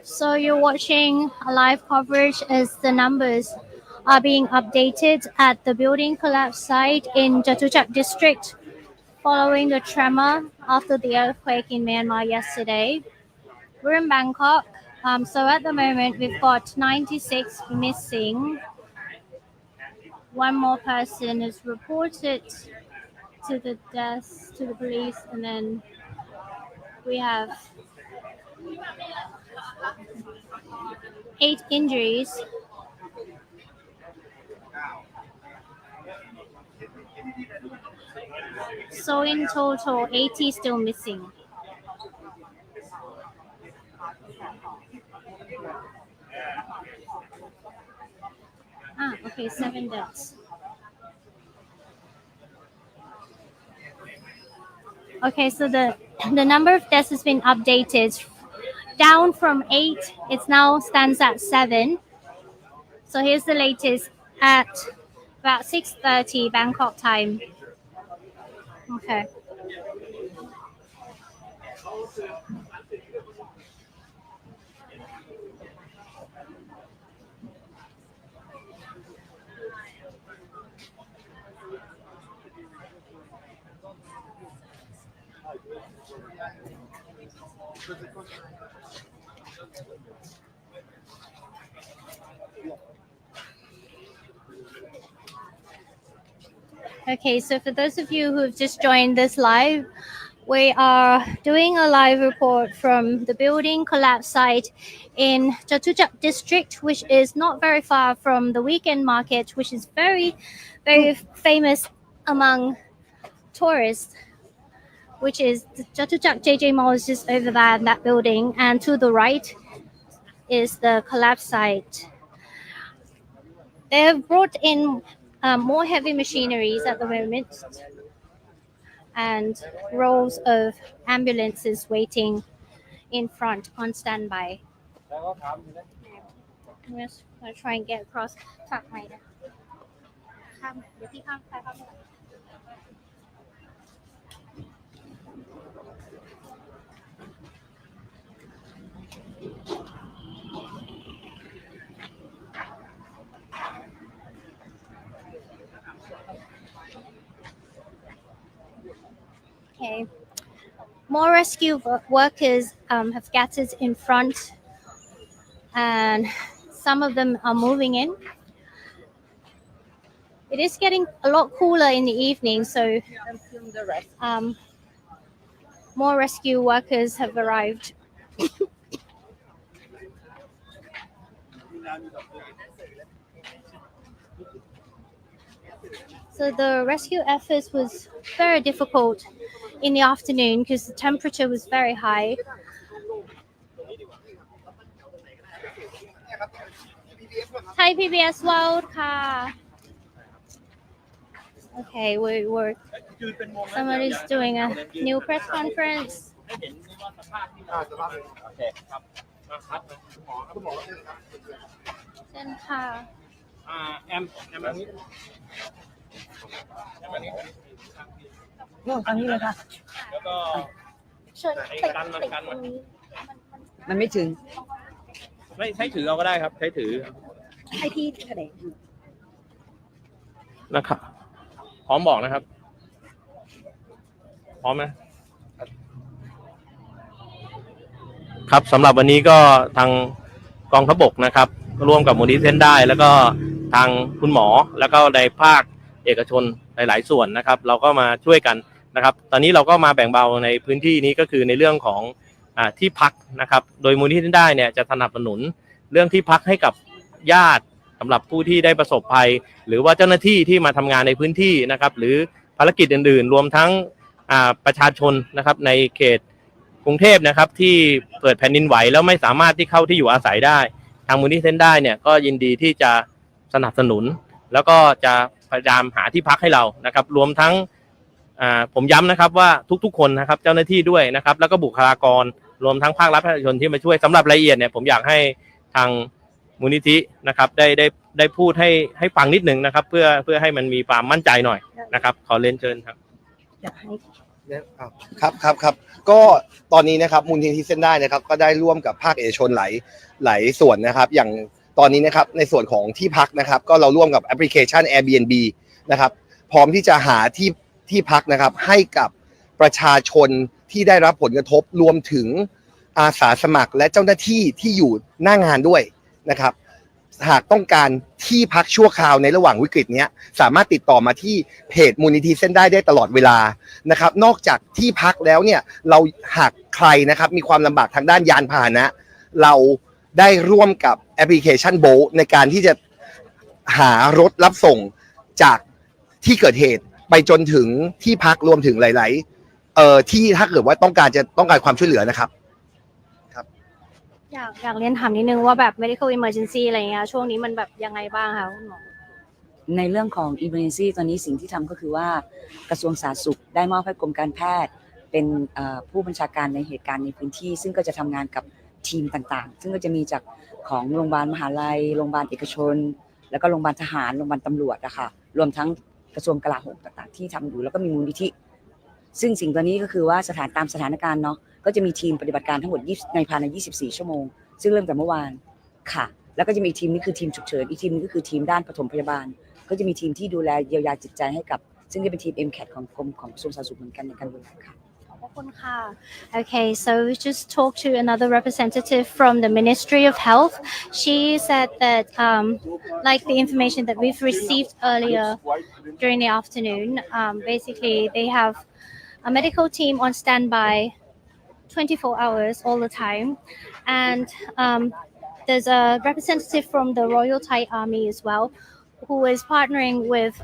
So you're watching a live coverage as the numbers are being updated at the building collapse site in Chatuchak district following the tremor after the earthquake in Myanmar yesterday. We're in Bangkok. So at the moment we've got 96 missing. One more person is reported to the death to the police, and then we have 8 injuries. So in total, 80 still missing. Okay, 7 deaths. Okay, so the number of deaths has been updated down from 8. It now stands at 7. So here's the latest at about 6:30 Bangkok time. Okay. Okay, so for those of you who have just joined this live, we are doing a live report from the building collapse site in Chatuchak district, which is not very far from the weekend market, which is very, very famous among tourists, which is the Chatuchak JJ Mall is just over there in that building, and to the right is the collapse site. They have brought in more heavy machineries at the moment and rows of ambulances waiting in front on standby. I'm just going to try and get across. Okay. More rescue workers have gathered in front, and some of them are moving in. It is getting a lot cooler in the evening, so more rescue workers have arrived. So the rescue efforts was very difficult in the afternoon because the temperature was very high. Thai PBS World ค่ะ Okay, somebody's doing a new press conference. เชิญค่ะ แอมอันนี้อันนี้เลยค่ะ แล้วก็ เชิญติดตรงนี้ มันไม่ถึง ไม่ใช้ถือเอาก็ได้ครับใช้ถือ ให้พี่แถลง นะครับพร้อมบอกนะครับพร้อมไหมครับสำหรับวันนี้ก็ทางกองทัพบกนะครับร่วมกับมูลนิธิเส้นได้แล้วก็ทางคุณหมอแล้วก็ในภาคเอกชนหลายๆส่วนนะครับเราก็มาช่วยกัน นะครับตอนนี้เราก็มาแบ่งเบาในพื้นที่นี้ก็คือในเรื่องของที่พักนะครับโดยมูลนิธิได้เนี่ยจะสนับสนุนเรื่องที่พักให้กับญาติสำหรับผู้ที่ได้ประสบภัยหรือว่าเจ้าหน้าที่ที่มาทำงานในพื้นที่นะครับหรือภารกิจอื่นๆรวมทั้งประชาชนนะครับในเขตกรุงเทพนะครับที่เกิดแผ่นดินไหวแล้วไม่สามารถที่เข้าที่อยู่อาศัยได้ทางมูลนิธิได้เนี่ยก็ยินดีที่จะสนับสนุนแล้วก็จะพยายามหาที่พักให้เรานะครับรวมทั้งผมย้ำนะครับว่าทุกๆคนนะครับเจ้าหน้าที่ด้วยนะครับแล้วก็บุคลากรรวมทั้งภาครัฐประชาชนที่มาช่วยสำหรับรายละเอียดเนี่ยผมอยากให้ทางมูลนิธินะครับได้พูดให้ฟังนิดนึงนะครับเพื่อให้มันมีความมั่นใจหน่อยนะครับขอเรียนเชิญครับครับก็ตอนนี้นะครับมูลนิธิเส้นได้นะครับก็ได้ร่วมกับภาคเอกชนหลายส่วนนะครับอย่างตอนนี้นะครับในส่วนของที่พักนะครับก็เราร่วมกับแอปพลิเคชัน Airbnb นะครับพร้อมที่จะหาที่พักนะครับให้กับประชาชนที่ได้รับผลกระทบรวมถึงอาสาสมัครและเจ้าหน้าที่ที่อยู่หน้างานด้วยนะครับหากต้องการที่พักชั่วคราวในระหว่างวิกฤตนี้สามารถติดต่อมาที่เพจมูลนิธิเส้นได้ตลอดเวลานะครับนอกจากที่พักแล้วเนี่ยเราหากใครนะครับมีความลำบากทางด้านยานพาหนะเราได้ร่วมกับแอปพลิเคชันโบในการที่จะหารถรับส่งจากที่เกิดเหตุไปจนถึงที่พักรวมถึงหลายๆที่ถ้าเกิดว่าต้องการความช่วยเหลือนะครับอยากเรียนถามนิดนึงว่าแบบ medical emergency อะไรเงี้ยช่วงนี้มันแบบยังไงบ้างคะคุณหมอในเรื่องของ emergency ตอนนี้สิ่งที่ทำก็คือว่ากระทรวงสาธารณสุขได้มอบให้กรมการแพทย์เป็นผู้บัญชาการในเหตุการณ์ในพื้นที่ซึ่งก็จะทำงานกับทีมต่างๆซึ่งก็จะมีจากของโรงพยาบาลมหาลัยโรงพยาบาลเอกชนแล้วก็โรงพยาบาลทหารโรงพยาบาลตำรวจนะคะรวมทั้งกระทรวงกลาโหมต่างๆที่ทำอยู่แล้วก็มีมูลนิธิซึ่งสิ่งตัวนี้ก็คือว่าตามสถานการณ์เนาะก็จะมีทีมปฏิบัติการทั้งหมดภายใน24 ชั่วโมงซึ่งเริ่มจากเมื่อวานค่ะแล้วก็จะมีทีมนี้คือทีมฉุกเฉินอีกทีมนึงก็คือทีมด้านปฐมพยาบาลก็จะมีทีมที่ดูแลเยียวยาจิตใจให้กับซึ่งจะเป็นทีม MCAT ของกรมของกระทรวงสาธารณสุขเหมือนกันในการดูแลค่ะ Okay, so we just talked to another representative from the Ministry of Health. She said that, like the information that we've received earlier during the afternoon, basically they have a medical team on standby 24 hours all the time. And there's a representative from the Royal Thai Army as well, who is partnering with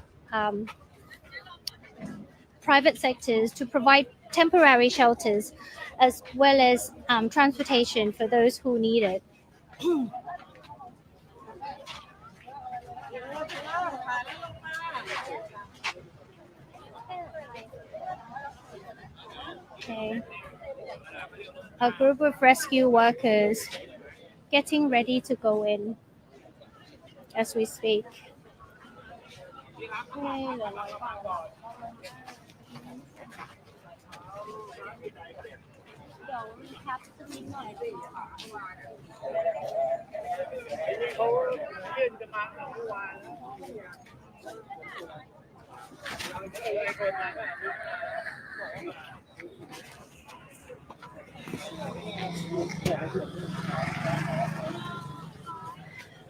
private sectors to provide temporary shelters as well as transportation for those who need it. Okay. A group of rescue workers getting ready to go in as we speak.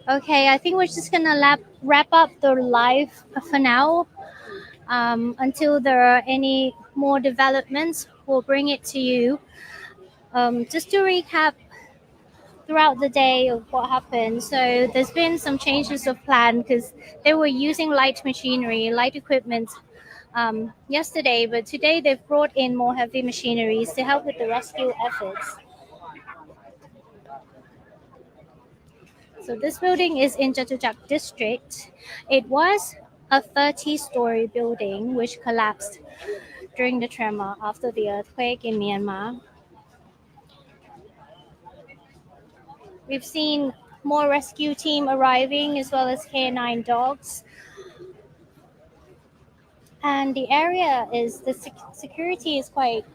Okay, I think we're just gonna wrap up the live for now. Until there are any more developments, we'll bring it to you. Just to recap throughout the day of what happened. So there's been some changes of plan because they were using light machinery, light equipment yesterday, but today they've brought in more heavy machineries to help with the rescue efforts. So this building is in Jatujak district. It was a 30-story building which collapsed during the tremor after the earthquake in Myanmar. We've seen more rescue team arriving as well as K9 dogs. And the area the security is quite,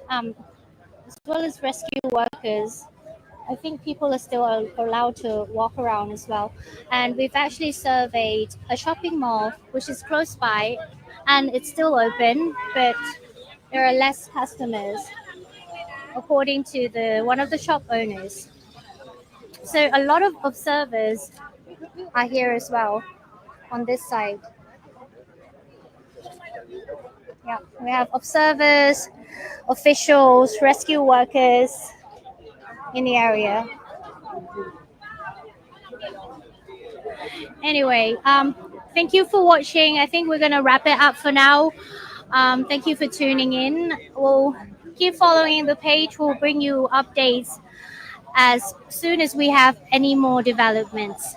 as well as rescue workers. I think people are still allowed to walk around as well. And we've actually surveyed a shopping mall, which is close by, and it's still open, but there are less customers, according to one of the shop owners. So a lot of observers are here as well on this side. Yeah, we have observers, officials, rescue workers in the area. Anyway, thank you for watching. I think we're gonna wrap it up for now. Thank you for tuning in. We'll keep following the page. We'll bring you updates as soon as we have any more developments.